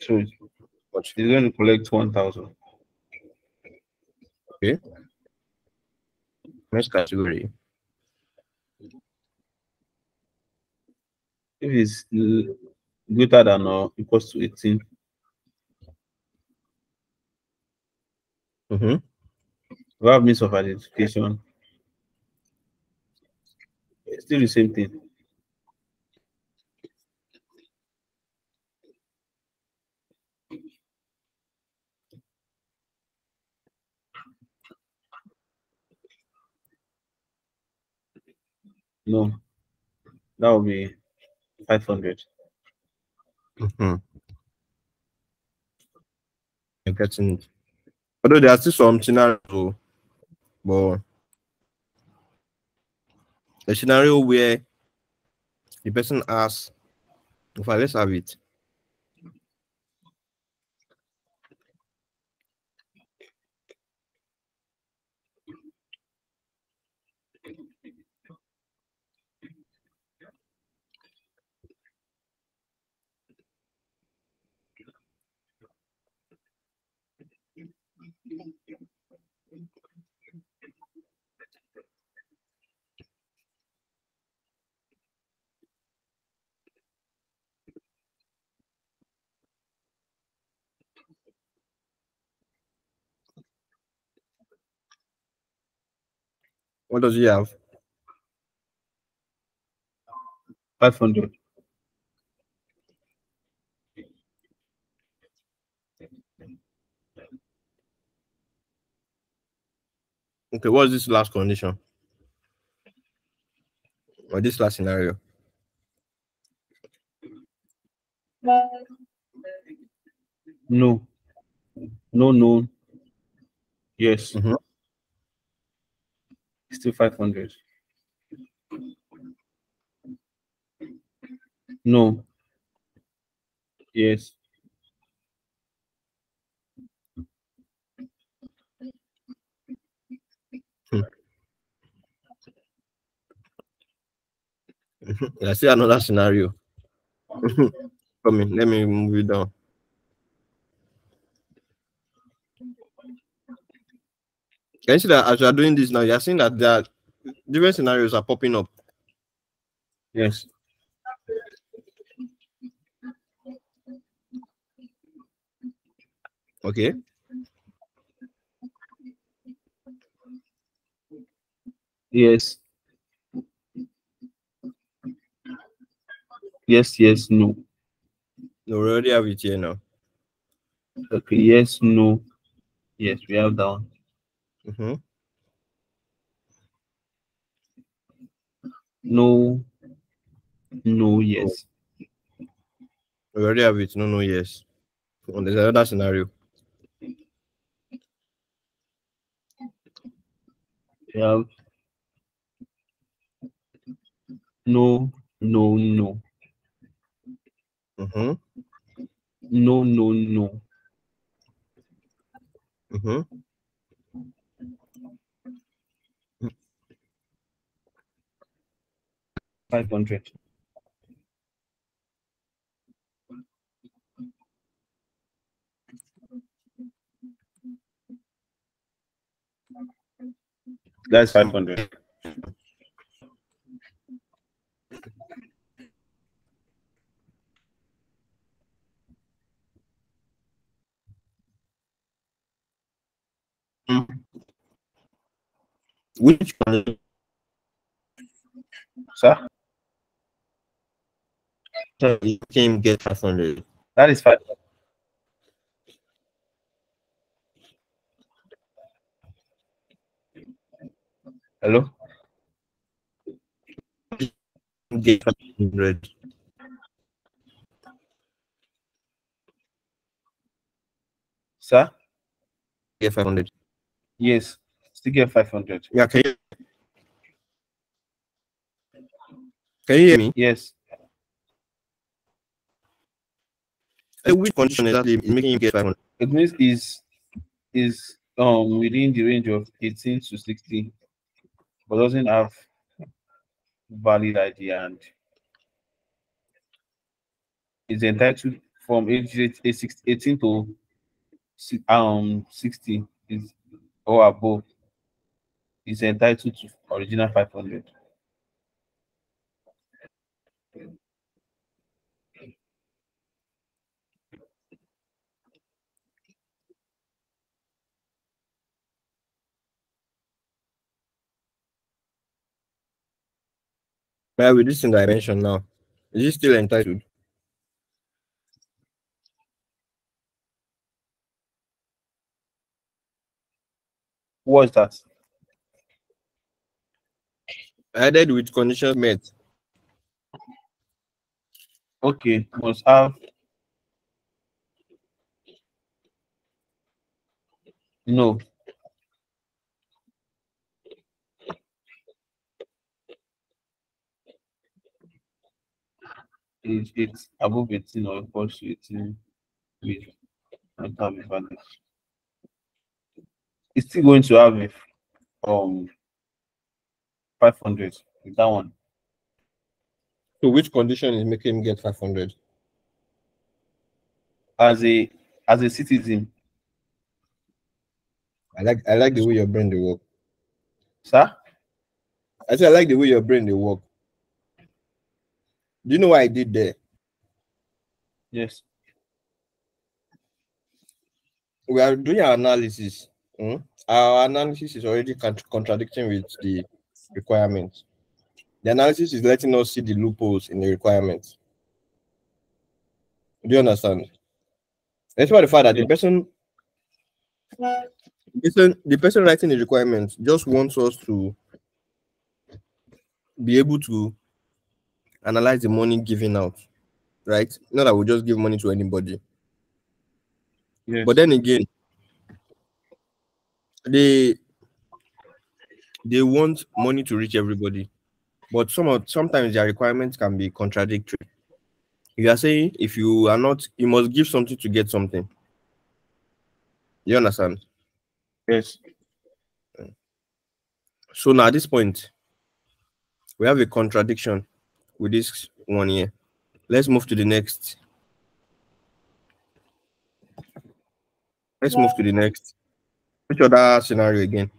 [SPEAKER 3] So it's going to collect 1,000.
[SPEAKER 1] Okay. Next category.
[SPEAKER 3] If it's greater than or equals to 18, we have means of identification. It's still the same thing. No, that will be 500.
[SPEAKER 1] I'm getting it. Although there are still some scenarios, but a scenario where the person asks, if I let's have it. What does he have?
[SPEAKER 3] 500.
[SPEAKER 1] Okay, what's this last condition? Or this last scenario?
[SPEAKER 3] No. No. Yes. Still 500. No. Yes.
[SPEAKER 1] I see another scenario. Come in, let me move it down. Can you see that as you are doing this now, you're seeing that there are different scenarios are popping up.
[SPEAKER 3] Yes.
[SPEAKER 1] Okay.
[SPEAKER 3] Yes. Yes, yes, no.
[SPEAKER 1] No, we already have it here now.
[SPEAKER 3] Okay, yes, no. Yes, we have that one.
[SPEAKER 1] Mm-hmm.
[SPEAKER 3] No, no, yes.
[SPEAKER 1] We already have it. No, no, yes. And there's another scenario.
[SPEAKER 3] We have no, no, no.
[SPEAKER 1] Mm-hmm.
[SPEAKER 3] No, no, no.
[SPEAKER 1] Mm-hmm.
[SPEAKER 3] 500. That's 500.
[SPEAKER 1] Which one?
[SPEAKER 3] Sir,
[SPEAKER 1] You can get 500.
[SPEAKER 3] that is 5. Hello?
[SPEAKER 1] Get 500.
[SPEAKER 3] Sir?
[SPEAKER 1] Get 500.
[SPEAKER 3] Yes. Still get 500.
[SPEAKER 1] Yeah, can you hear me?
[SPEAKER 3] Yes.
[SPEAKER 1] Which condition exactly is making you get 500?
[SPEAKER 3] It means is within the range of 18 to 60, but doesn't have valid ID and is entitled from age 18 to 60 is or above is entitled to original 500.
[SPEAKER 1] But with this in dimension now, is it still entitled?
[SPEAKER 3] What's that?
[SPEAKER 1] Added with conditions met.
[SPEAKER 3] Okay, must have no. It's above 18 or equals to 18 with not have a valid. It's still going to have a 500 with that one.
[SPEAKER 1] So which condition is making him get 500?
[SPEAKER 3] As a citizen,
[SPEAKER 1] I like the way your brain they work.
[SPEAKER 3] sir.
[SPEAKER 1] I said I like the way your brain they work. Do you know what I did there?
[SPEAKER 3] Yes.
[SPEAKER 1] We are doing our analysis. Our analysis is already contradicting with the requirements. The analysis is letting us see the loopholes in the requirements. Do you understand? That's why the fact that
[SPEAKER 3] Yeah.
[SPEAKER 1] the person writing the requirements just wants us to be able to analyze the money given out, right? Not that we just give money to anybody.
[SPEAKER 3] Yes.
[SPEAKER 1] But then again, they want money to reach everybody. But sometimes their requirements can be contradictory. You are saying if you are not, you must give something to get something. You understand?
[SPEAKER 3] Yes.
[SPEAKER 1] So now at this point, we have a contradiction with this one here. Let's move to the next. Let's move to the next. Which other scenario again?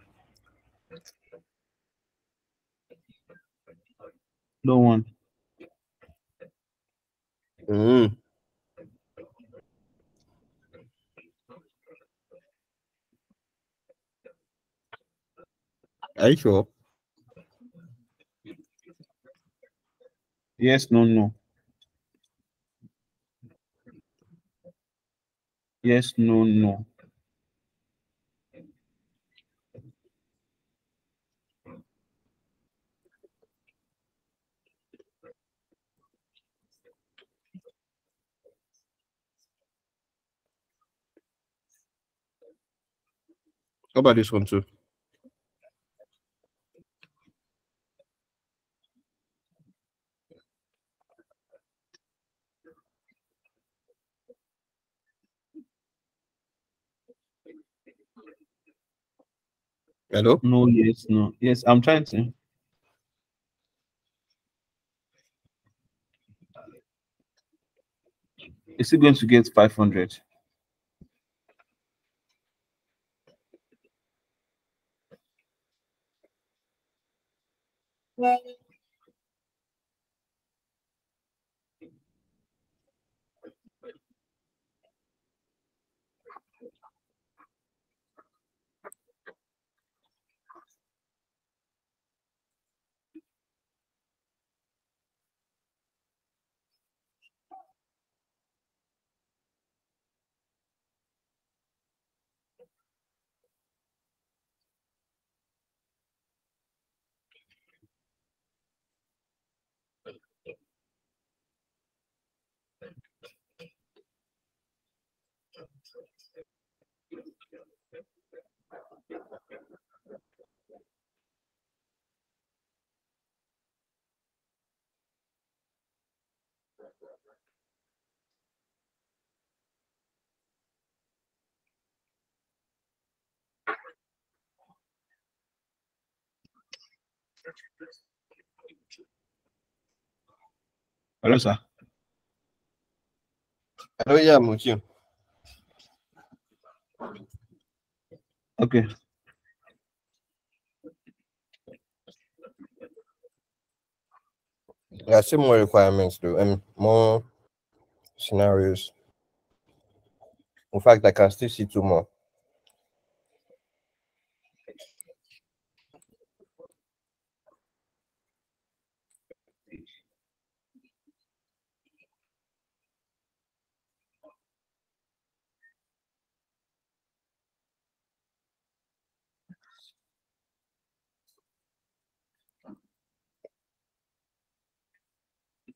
[SPEAKER 3] No one.
[SPEAKER 1] Mm. Are you sure?
[SPEAKER 3] Yes, no, no. Yes, no, no.
[SPEAKER 1] How about this one too? Hello?
[SPEAKER 3] No, yes, no. Yes, I'm trying to. Is he going to get 500? Hello, sir.
[SPEAKER 1] Hello, yeah, I'm with you.
[SPEAKER 3] Okay.
[SPEAKER 1] There are still more requirements though, and more scenarios. In fact, I can still see two more.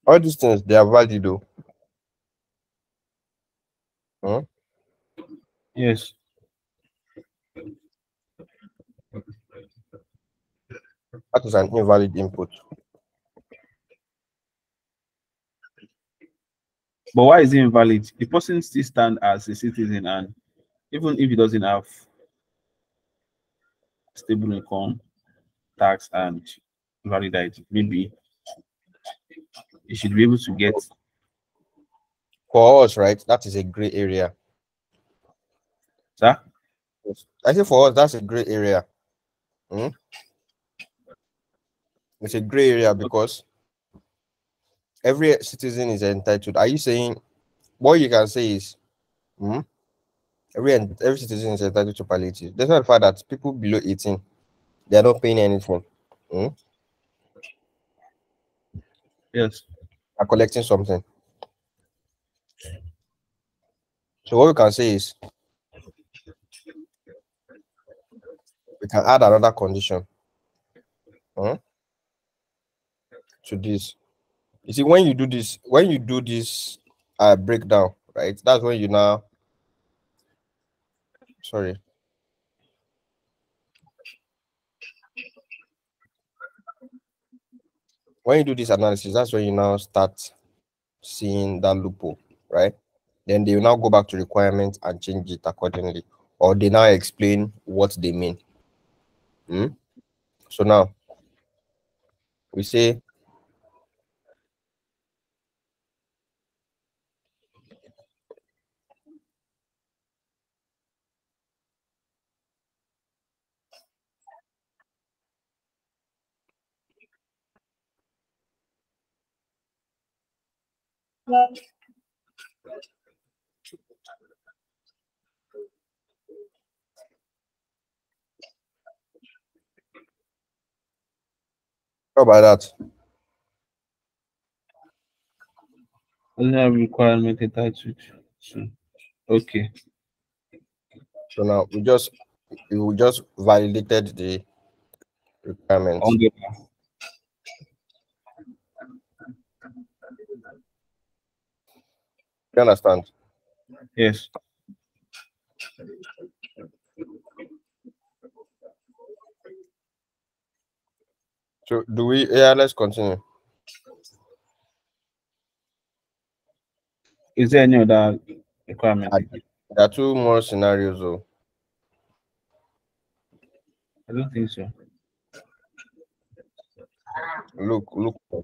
[SPEAKER 1] All these things, they are valid though. Hmm?
[SPEAKER 3] Yes.
[SPEAKER 1] That is an invalid input.
[SPEAKER 3] But why is it invalid? The person still stand as a citizen, and even if he doesn't have stable income, tax, and valid ID, maybe he should be able to get.
[SPEAKER 1] For us, right? That is a gray area.
[SPEAKER 3] Sir?
[SPEAKER 1] I say for us, that's a gray area. Hmm? It's a gray area because every citizen is entitled. Are you saying what you can say is hmm, every citizen is entitled to palliative? That's not the fact that people below 18 they are not paying anything. Hmm?
[SPEAKER 3] Yes.
[SPEAKER 1] Are collecting something. So what we can say is we can add another condition hmm, to this. You see, when you do this breakdown, right? That's when you now sorry. When you do this analysis, that's when you now start seeing that loophole, right? Then they will now go back to requirements and change it accordingly, or they now explain what they mean. Hmm? So now we say how about that?
[SPEAKER 3] Doesn't have requirement attached to. Okay.
[SPEAKER 1] So now we just validated the requirements.
[SPEAKER 3] On the
[SPEAKER 1] You understand?
[SPEAKER 3] yes.
[SPEAKER 1] So do we? Yeah, let's continue.
[SPEAKER 3] Is there any other requirement?
[SPEAKER 1] There are two more scenarios, though.
[SPEAKER 3] I don't think so.
[SPEAKER 1] Look. There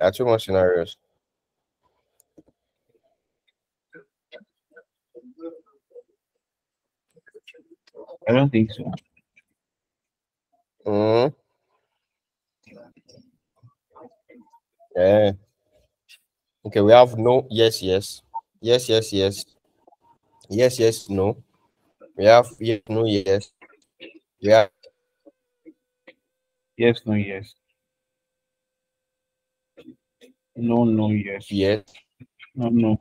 [SPEAKER 1] are two more scenarios.
[SPEAKER 3] I don't think so.
[SPEAKER 1] Yeah. Okay, we have no, yes, yes, yes, yes, yes, yes, yes, no. We have yes, no, yes. We have
[SPEAKER 3] Yes, no, yes. No, no, yes.
[SPEAKER 1] yes.
[SPEAKER 3] No, no.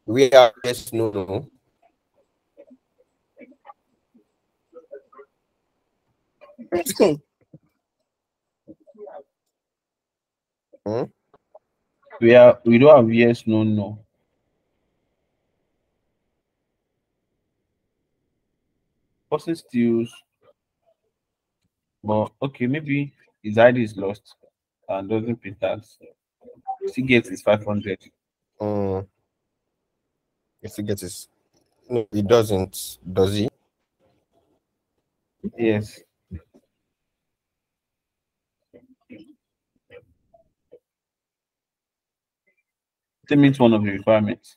[SPEAKER 1] We have yes, no, no.
[SPEAKER 3] We don't have yes, no, no. Person steals, but okay, maybe his ID is lost and doesn't pay tax. Still gets his 500.
[SPEAKER 1] If he gets his, no, he doesn't. Does he?
[SPEAKER 3] Yes. That means one of the requirements.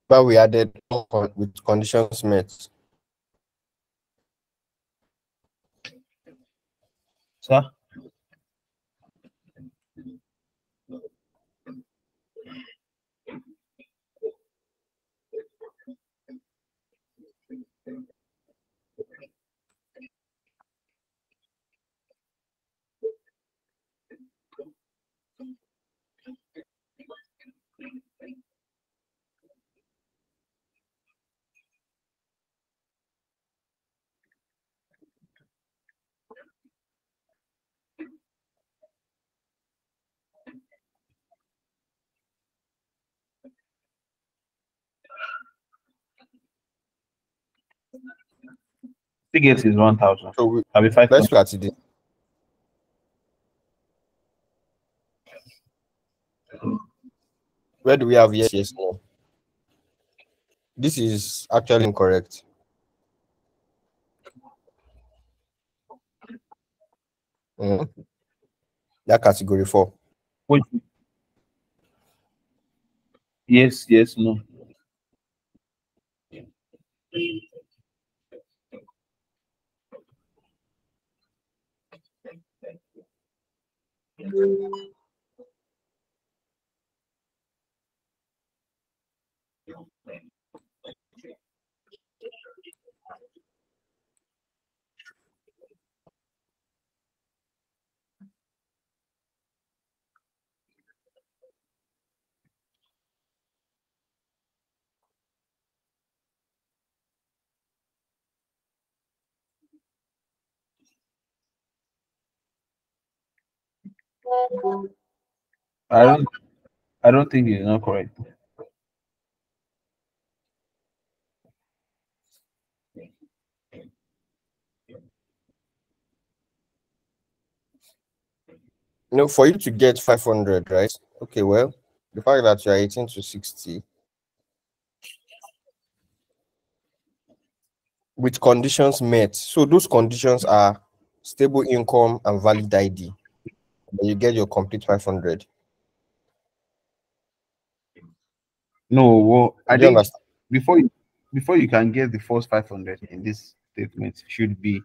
[SPEAKER 1] But we added with conditions met.
[SPEAKER 3] Sir? Still gets his 1,000.
[SPEAKER 1] So
[SPEAKER 3] I'll be 500.
[SPEAKER 1] let's look at it. Where do we have yes, yes, no? This is actually incorrect. That category 4.
[SPEAKER 3] Wait. Yes, yes, no. I don't think it's not correct.
[SPEAKER 1] No, for you to get 500, right? Okay, well, the fact that you are 18 to 60 with conditions met. So those conditions are stable income and valid ID. Then you get your complete 500.
[SPEAKER 3] No, well, I
[SPEAKER 1] Do you
[SPEAKER 3] think
[SPEAKER 1] understand?
[SPEAKER 3] before you can get the first 500 in this statement should be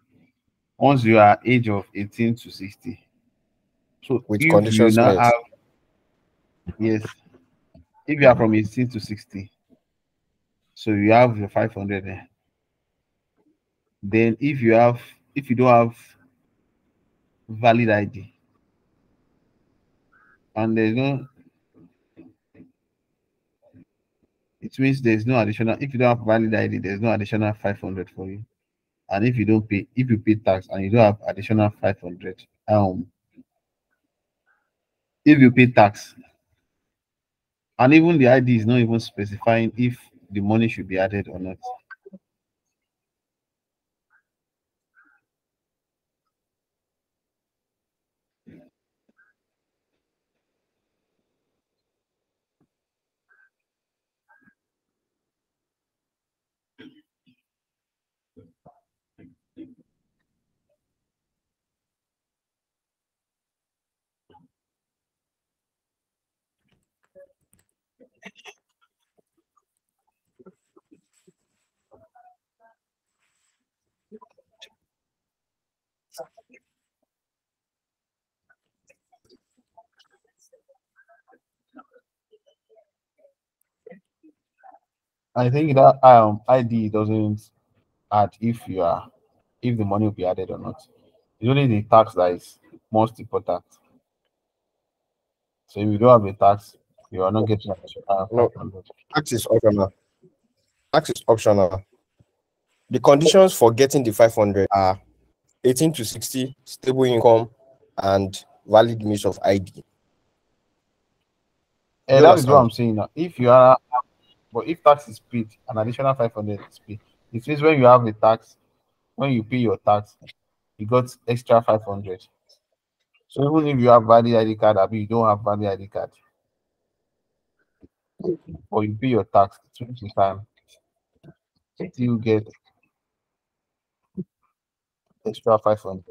[SPEAKER 3] once you are age of 18 to 60. So
[SPEAKER 1] with
[SPEAKER 3] if you
[SPEAKER 1] conditions
[SPEAKER 3] now
[SPEAKER 1] met.
[SPEAKER 3] have, yes, if you are from 18 to 60, so you have your 500 there. Then if you don't have valid ID, and there's no, it means there's no additional. If you don't have valid ID, there's no additional 500 for you. And if you don't pay, if you pay tax and you don't have additional 500, if you pay tax, and even the ID is not even specifying if the money should be added or not. I think that ID doesn't add if the money will be added or not. It's only the tax that is most important. So if you don't have a tax, you are not getting
[SPEAKER 1] No,
[SPEAKER 3] 500.
[SPEAKER 1] tax is optional. Tax is optional. The conditions for getting the 500 are 18 to 60, stable income, and valid means of ID.
[SPEAKER 3] And
[SPEAKER 1] You
[SPEAKER 3] that is what
[SPEAKER 1] understand?
[SPEAKER 3] I'm saying now. If you are, but if tax is paid, an additional 500 is paid. It means when you have a tax, when you pay your tax, you got extra 500. So even if you have valid ID card, I mean you don't have valid ID card, or you pay your tax, it means you can still get extra 500.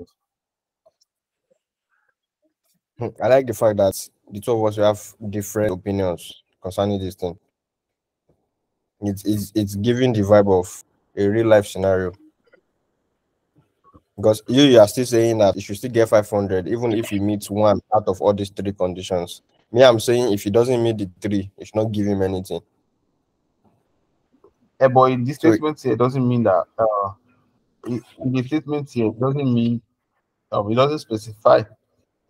[SPEAKER 1] I like the fact that the two of us have different opinions concerning this thing. It's giving the vibe of a real life scenario. Because you are still saying that you should still get 500, even if he meets one out of all these three conditions. Me, I'm saying if he doesn't meet the three, you should not give him anything.
[SPEAKER 3] But in the
[SPEAKER 1] So
[SPEAKER 3] statement here doesn't mean that in the statement here doesn't mean it doesn't specify.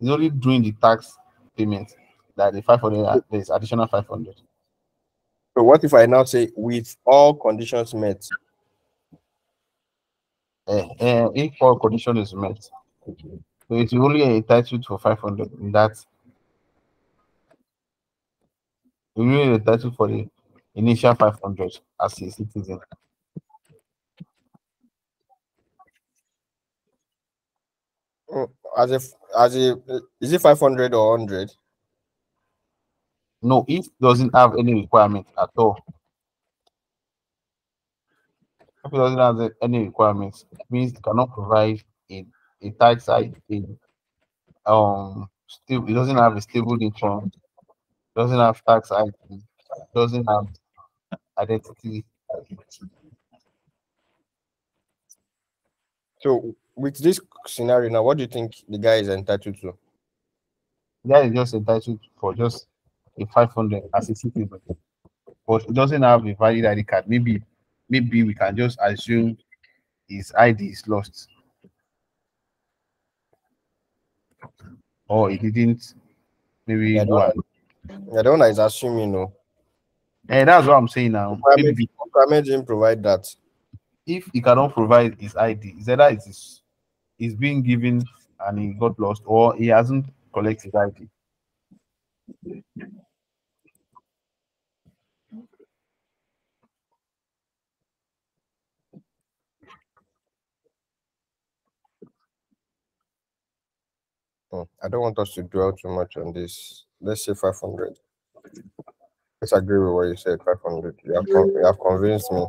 [SPEAKER 3] It's only doing the tax payment that the 500 there's additional 500.
[SPEAKER 1] So what if I now say with all conditions met?
[SPEAKER 3] If all condition is met, so it's only entitled for 500 in that. You're only entitled for the initial 500 as a citizen.
[SPEAKER 1] As if is it 500 or 100?
[SPEAKER 3] No, it doesn't have any requirement at all. If it doesn't have any requirements, it means it cannot provide a tax ID. Still, it doesn't have a stable income, doesn't have tax ID, doesn't have identity.
[SPEAKER 1] So with this scenario now, what do you think the guy is entitled to?
[SPEAKER 3] That is just entitled for just a 500 as a citizen, but it doesn't have a valid ID card. Maybe we can just assume his ID is lost, or he didn't maybe
[SPEAKER 1] Yeah,
[SPEAKER 3] go and.
[SPEAKER 1] the one that is assuming, no.
[SPEAKER 3] And that's what I'm saying now. Maybe
[SPEAKER 1] Requirement didn't provide that.
[SPEAKER 3] if he cannot provide his ID, it's either he's being given and he got lost, or he hasn't collected his ID.
[SPEAKER 1] I don't want us to dwell too much on this. Let's say 500. Let's agree with what you said, 500. You have convinced me.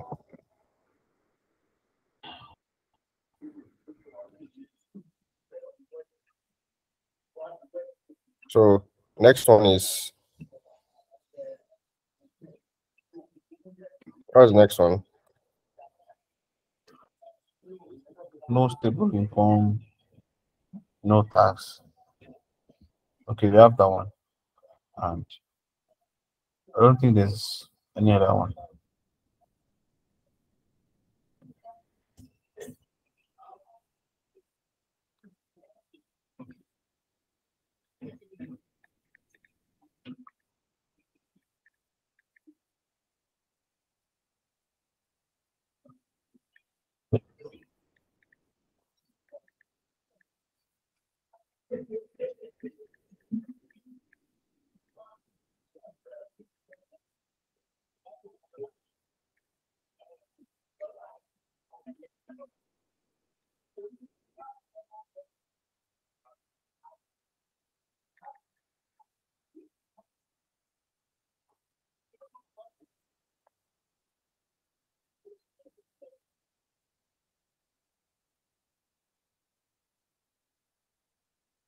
[SPEAKER 1] So next one is, what's the next one?
[SPEAKER 3] no stable income, no tax. Okay, we have that one. And I don't think there's any other one.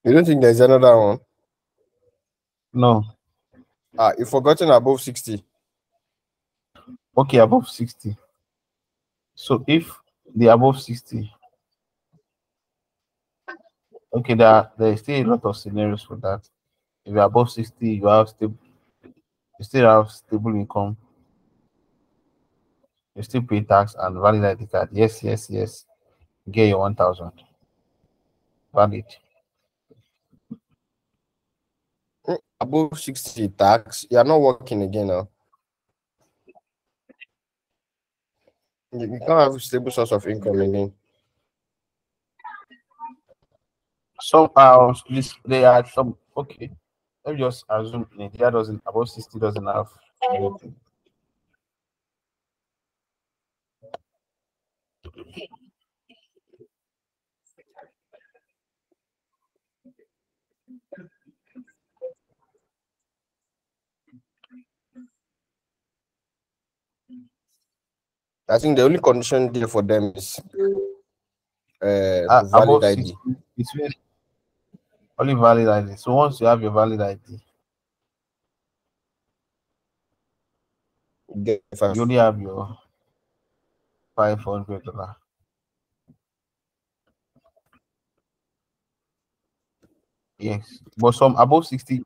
[SPEAKER 1] You don't think there's another one?
[SPEAKER 3] No.
[SPEAKER 1] You've forgotten above 60.
[SPEAKER 3] Okay, above 60. So if the above 60, okay, there's still a lot of scenarios for that. If you're above 60, you still have stable income, you still pay tax and valid ID card. Yes, yes, yes. Get your 1,000 valid.
[SPEAKER 1] Above 60 tax, you're not working again now. You can't have a stable source of income again.
[SPEAKER 3] Somehow they are some okay. Let me just assume Nigeria doesn't above 60 doesn't have anything.
[SPEAKER 1] I think the only condition there for them is valid
[SPEAKER 3] Above
[SPEAKER 1] ID.
[SPEAKER 3] 60, it's only valid ID. So once you have your valid ID, you only have your $500. Yes, but some above 60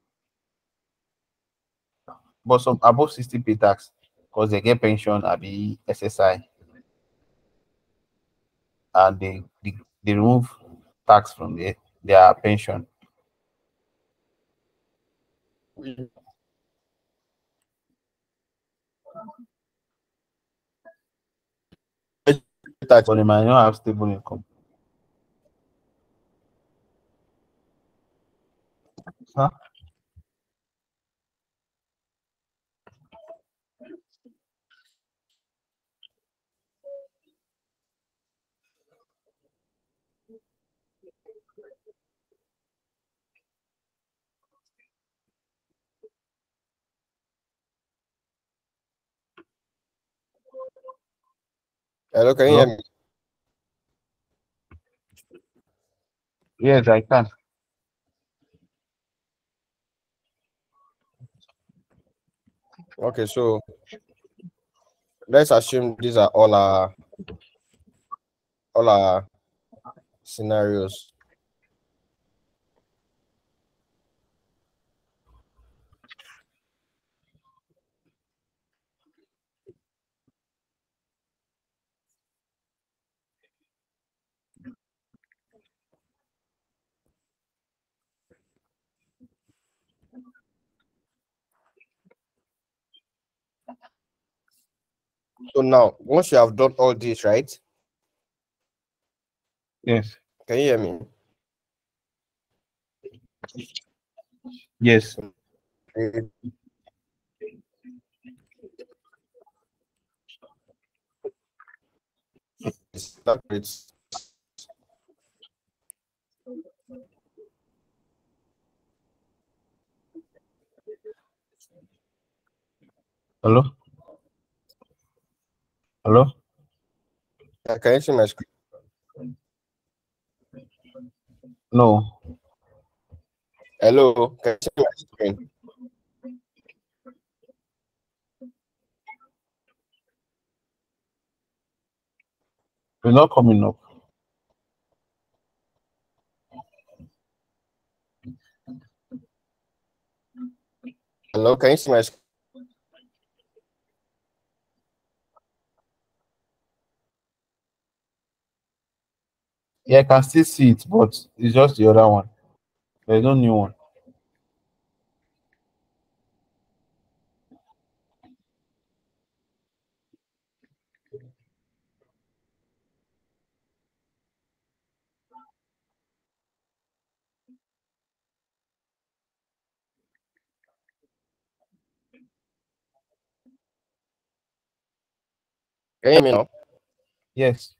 [SPEAKER 3] pay tax because they get pension at the SSI and they remove tax from their pension. But they might not have stable income. Huh?
[SPEAKER 1] Hello, can you hear me?
[SPEAKER 3] Yes, I can.
[SPEAKER 1] Okay, so let's assume these are all our scenarios. So now, once you have done all this, right?
[SPEAKER 3] Yes.
[SPEAKER 1] Can you hear me?
[SPEAKER 3] Yes. Hello? Hello?
[SPEAKER 1] Can you see my screen?
[SPEAKER 3] No.
[SPEAKER 1] Hello, can you see my screen?
[SPEAKER 3] It's not coming up.
[SPEAKER 1] Hello, can you see my screen?
[SPEAKER 3] Yeah, I can still see it, but it's just the other one. There's no new one.
[SPEAKER 1] Can you hear me now?
[SPEAKER 3] Yes.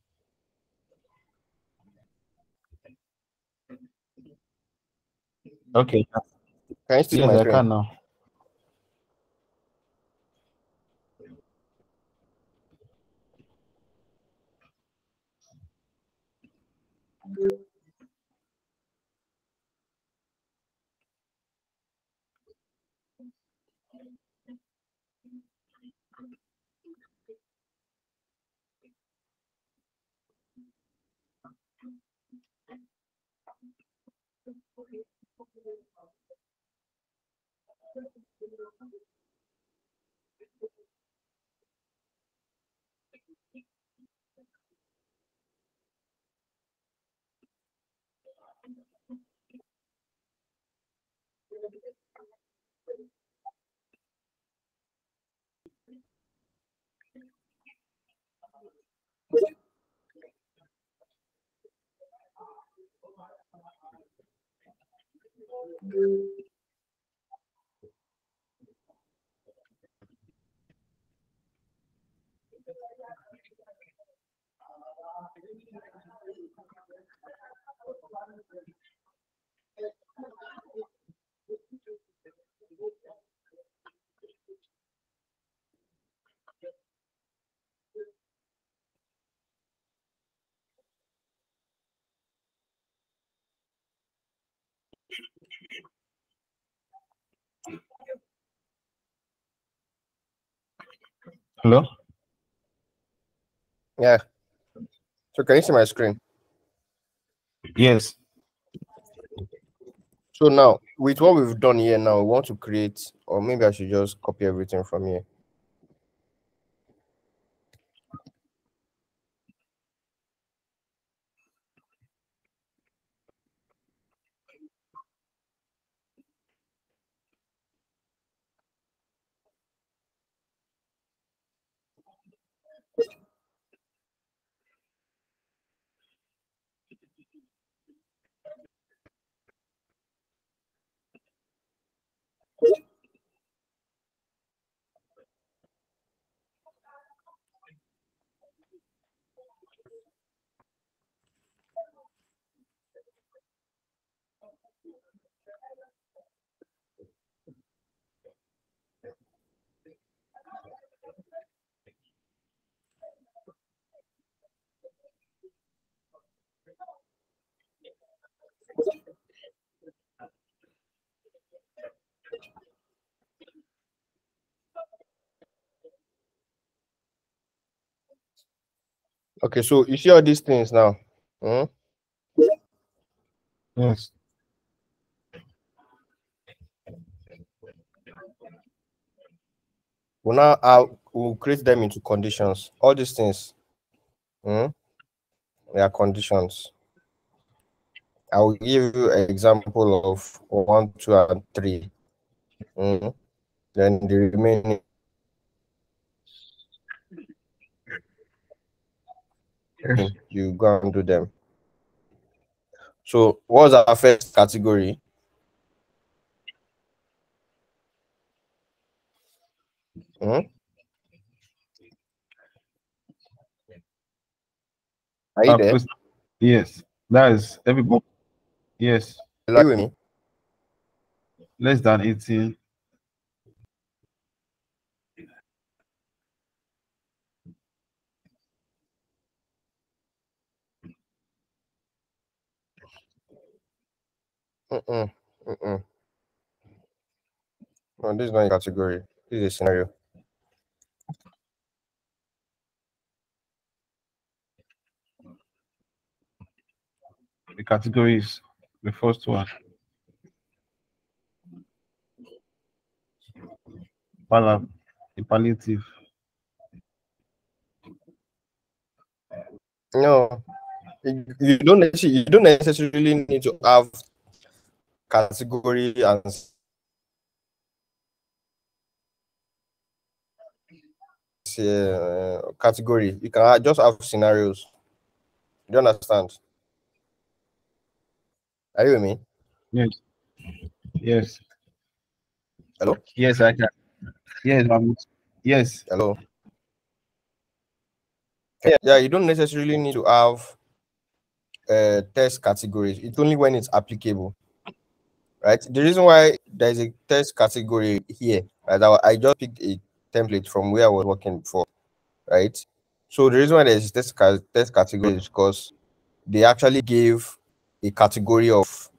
[SPEAKER 3] Okay.
[SPEAKER 1] Can you see
[SPEAKER 3] Yes,
[SPEAKER 1] my
[SPEAKER 3] I
[SPEAKER 1] screen?
[SPEAKER 3] can now. Hello?
[SPEAKER 1] Yeah. So can you see my screen?
[SPEAKER 3] Yes.
[SPEAKER 1] So now, with what we've done here now, we want to create, or maybe I should just copy everything from here. Okay, so you see all these things now.
[SPEAKER 3] Yes.
[SPEAKER 1] We'll create them into conditions. All these things, they are conditions. I will give you an example of 1, 2, and 3. Then the remaining,
[SPEAKER 3] Yes.
[SPEAKER 1] you go and do them. So what's our first category? Are you there?
[SPEAKER 3] Yes. That is everybody. Yes.
[SPEAKER 1] Are you with me?
[SPEAKER 3] Less than 18.
[SPEAKER 1] No, this is not a category. This is a scenario.
[SPEAKER 3] The category is the first one. the palliative.
[SPEAKER 1] No, you don't necessarily need to have category and category. You can just have scenarios. Do you understand? Are you with me?
[SPEAKER 3] Yes. Yes.
[SPEAKER 1] Hello?
[SPEAKER 3] Yes, I can. Yes, yes.
[SPEAKER 1] Hello? Yeah, you don't necessarily need to have test categories. It's only when it's applicable, right? The reason why there's a test category here, right? I just picked a template from where I was working before, right? So the reason why there's test category is because they actually gave a category of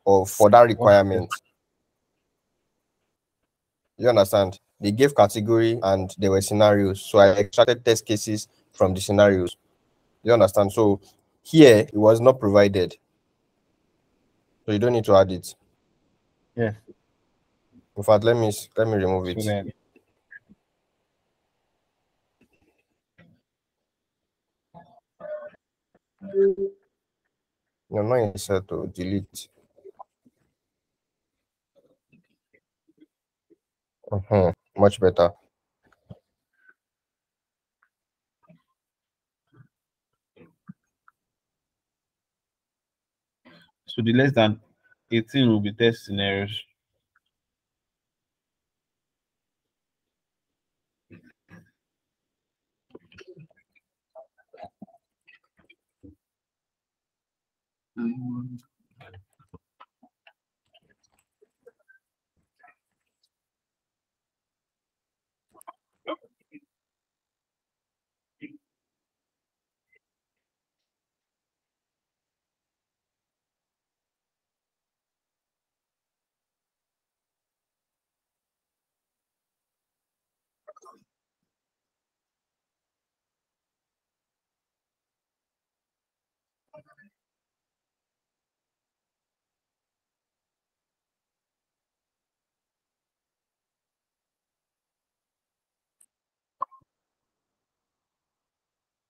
[SPEAKER 1] for that requirement. You understand? They gave category and there were scenarios. So I extracted test cases from the scenarios. You understand? So here it was not provided. So you don't need to add it.
[SPEAKER 3] Yeah.
[SPEAKER 1] In fact, let me remove it.
[SPEAKER 3] So then,
[SPEAKER 1] No, not insert to delete. Much better.
[SPEAKER 3] so the less than 18 will be test scenarios.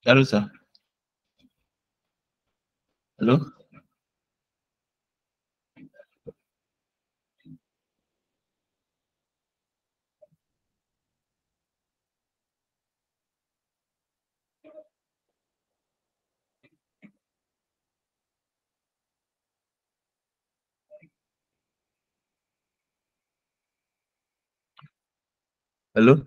[SPEAKER 3] Hello, sir. Hello. Hello.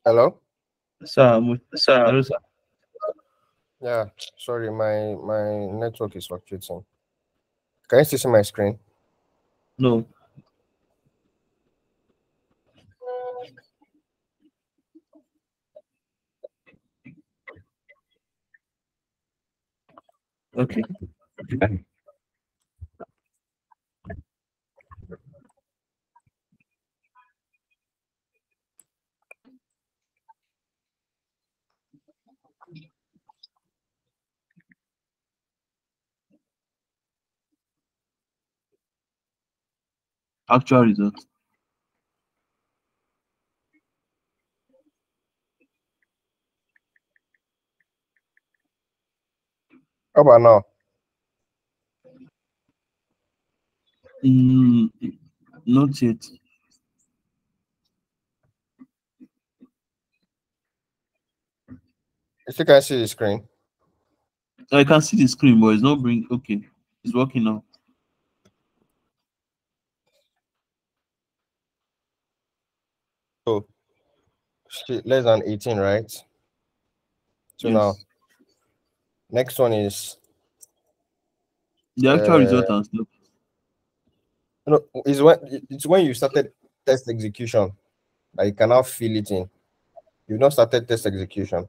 [SPEAKER 1] Hello?
[SPEAKER 3] Sir, hello, sir.
[SPEAKER 1] Yeah, sorry, my network is fluctuating. Can you still see my screen?
[SPEAKER 3] No. Okay. Actual result.
[SPEAKER 1] How about now?
[SPEAKER 3] Not yet.
[SPEAKER 1] You still can see the screen.
[SPEAKER 3] I can see the screen, but it's not bring. Okay, it's working now.
[SPEAKER 1] So less than 18, right? So
[SPEAKER 3] Yes.
[SPEAKER 1] now, next one is
[SPEAKER 3] The actual result and stuff.
[SPEAKER 1] no, it's when you started test execution that you can now fill it in. You've not started test execution.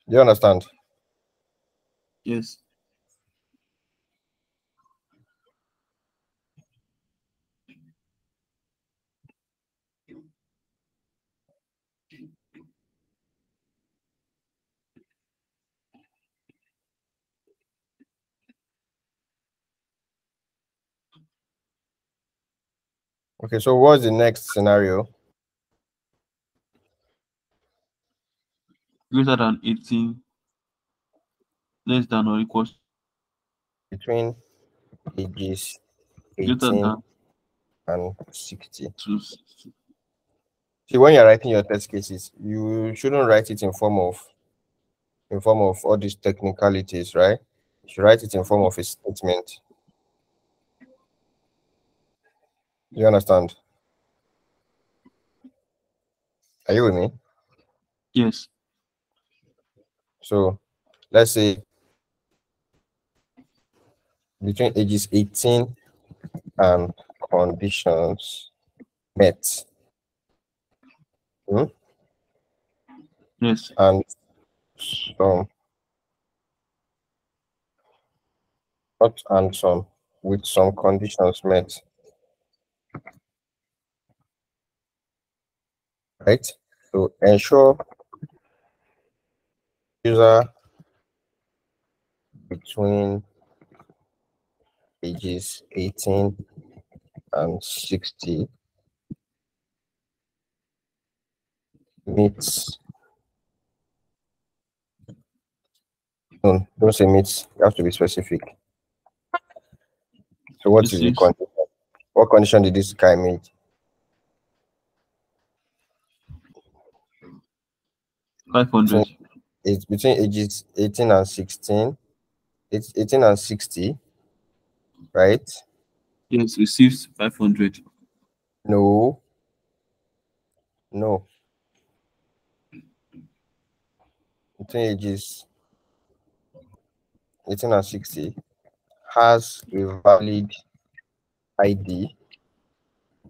[SPEAKER 1] Do you understand?
[SPEAKER 3] Yes.
[SPEAKER 1] Okay, so what's the next scenario?
[SPEAKER 3] Greater than 18, less than or equals
[SPEAKER 1] Between ages
[SPEAKER 3] greater
[SPEAKER 1] 18
[SPEAKER 3] than
[SPEAKER 1] and 60.
[SPEAKER 3] to
[SPEAKER 1] See, when you're writing your test cases, you shouldn't write it in form of all these technicalities, right? You should write it in form of a statement. You understand? Are you with me?
[SPEAKER 3] yes.
[SPEAKER 1] So let's say between ages 18 and conditions met.
[SPEAKER 3] Yes.
[SPEAKER 1] And some not and some with some conditions met. Right? So ensure user between ages 18 and 60 meets. No, don't say meets. You have to be specific. So what is the condition? What condition did this guy meet?
[SPEAKER 3] $500.
[SPEAKER 1] It's between ages 18 and 16. It's 18 and 60, right?
[SPEAKER 3] Yes, receives 500.
[SPEAKER 1] No. Between ages 18 and 60 has a valid ID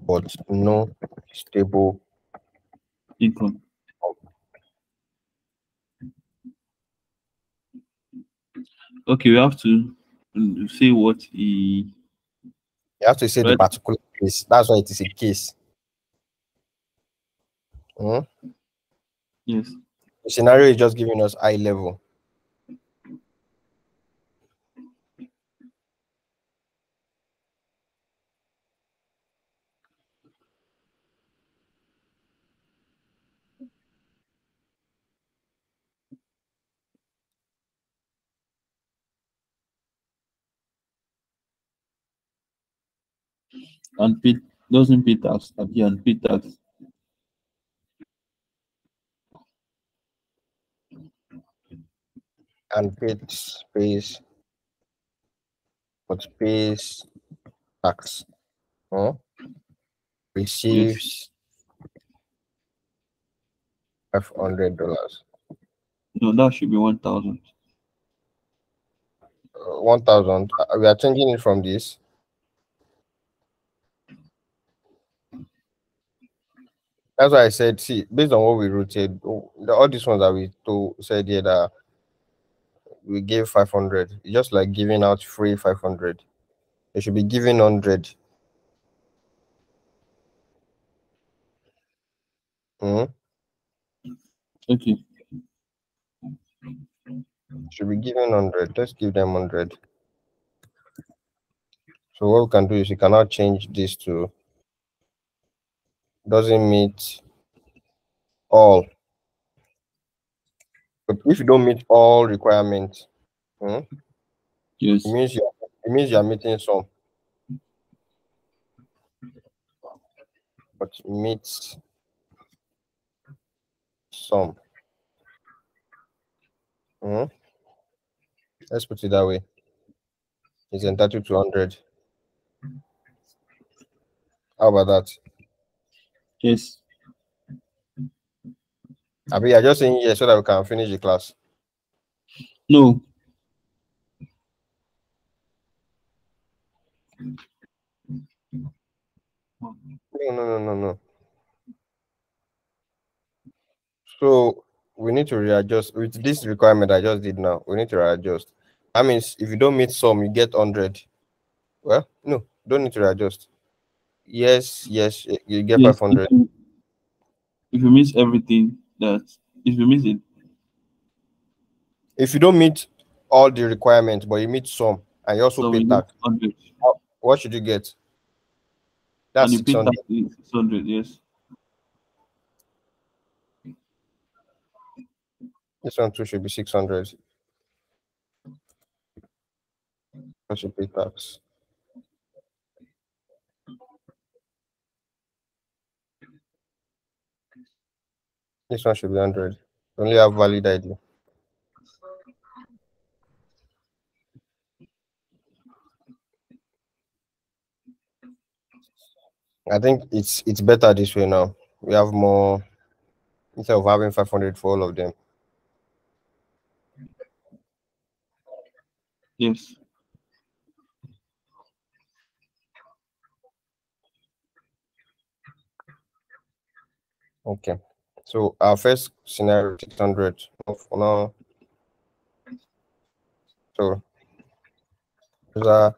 [SPEAKER 1] but no stable
[SPEAKER 3] Income. Okay, we have to say what he.
[SPEAKER 1] You have to say the particular case. That's why it is a case.
[SPEAKER 3] Yes.
[SPEAKER 1] The scenario is just giving us high level.
[SPEAKER 3] And pay, doesn't pay tax. And pay tax.
[SPEAKER 1] And pays tax. Receives $500.
[SPEAKER 3] No, that should be 1,000.
[SPEAKER 1] 1,000. We are changing it from this. That's why I said, see, based on what we routed, all these ones that we said here that we gave 500, it's just like giving out free 500. They should be giving 100.
[SPEAKER 3] Okay.
[SPEAKER 1] Should be giving 100. Let's give them 100. So what we can do is we can now change this to doesn't meet all. But if you don't meet all requirements,
[SPEAKER 3] Yes.
[SPEAKER 1] it means you're meeting some. But meets some. Let's put it that way. It's entitled to 100. How about that?
[SPEAKER 3] Yes.
[SPEAKER 1] Abi, I'm just saying yes so that we can finish the class.
[SPEAKER 3] No.
[SPEAKER 1] No. So we need to readjust with this requirement I just did now. We need to readjust. That means if you don't meet some, you get 100. Well, no, don't need to readjust. Yes, you get 500.
[SPEAKER 3] If you miss everything, if you miss it.
[SPEAKER 1] If you don't meet all the requirements, but you meet some, and you also pay tax, what should you get? That's 600.
[SPEAKER 3] 600, yes.
[SPEAKER 1] This one too should be 600. I should pay tax. This one should be 100. Only have valid ID. I think it's better this way now. We have more instead of having 500 for all of them.
[SPEAKER 3] Yes.
[SPEAKER 1] Okay. So our first scenario 600 for now. So user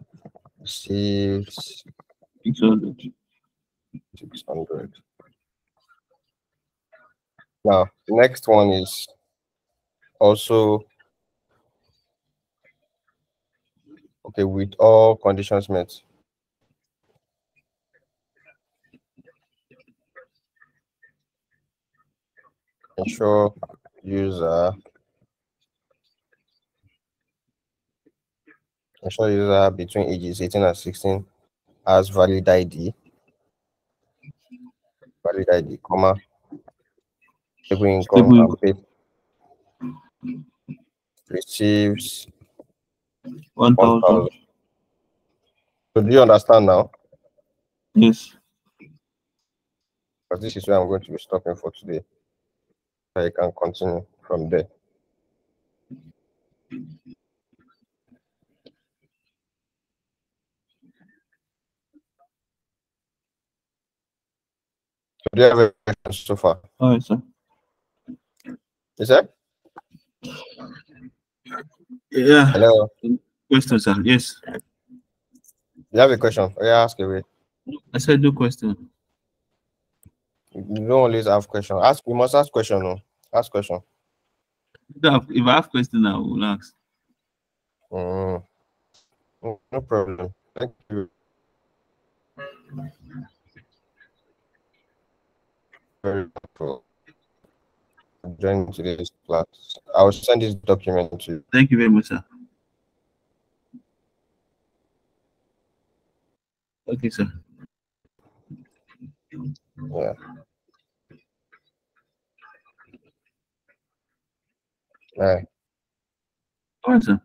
[SPEAKER 1] receives
[SPEAKER 3] 600.
[SPEAKER 1] Now the next one is also okay with all conditions met. Ensure user between ages 18 and 16 has valid ID, comma, stable income and pay, receives
[SPEAKER 3] 1,000.
[SPEAKER 1] So do you understand now?
[SPEAKER 3] Yes.
[SPEAKER 1] Because this is where I'm going to be stopping for today. So you can continue from there. So do you have a question so far?
[SPEAKER 3] All right, sir.
[SPEAKER 1] Is that?
[SPEAKER 3] Yeah.
[SPEAKER 1] Hello.
[SPEAKER 3] Question, sir. Yes.
[SPEAKER 1] You have a question? Oh, yeah, ask away.
[SPEAKER 3] I said no question.
[SPEAKER 1] You don't always have question. Ask. You must ask question. No, ask question.
[SPEAKER 3] If I have question, I will ask.
[SPEAKER 1] No problem. Thank you. Very much for joining today's class. I will send this document to you.
[SPEAKER 3] Thank you very much, sir. Okay, sir.
[SPEAKER 1] Yeah. All right.
[SPEAKER 3] All right, sir.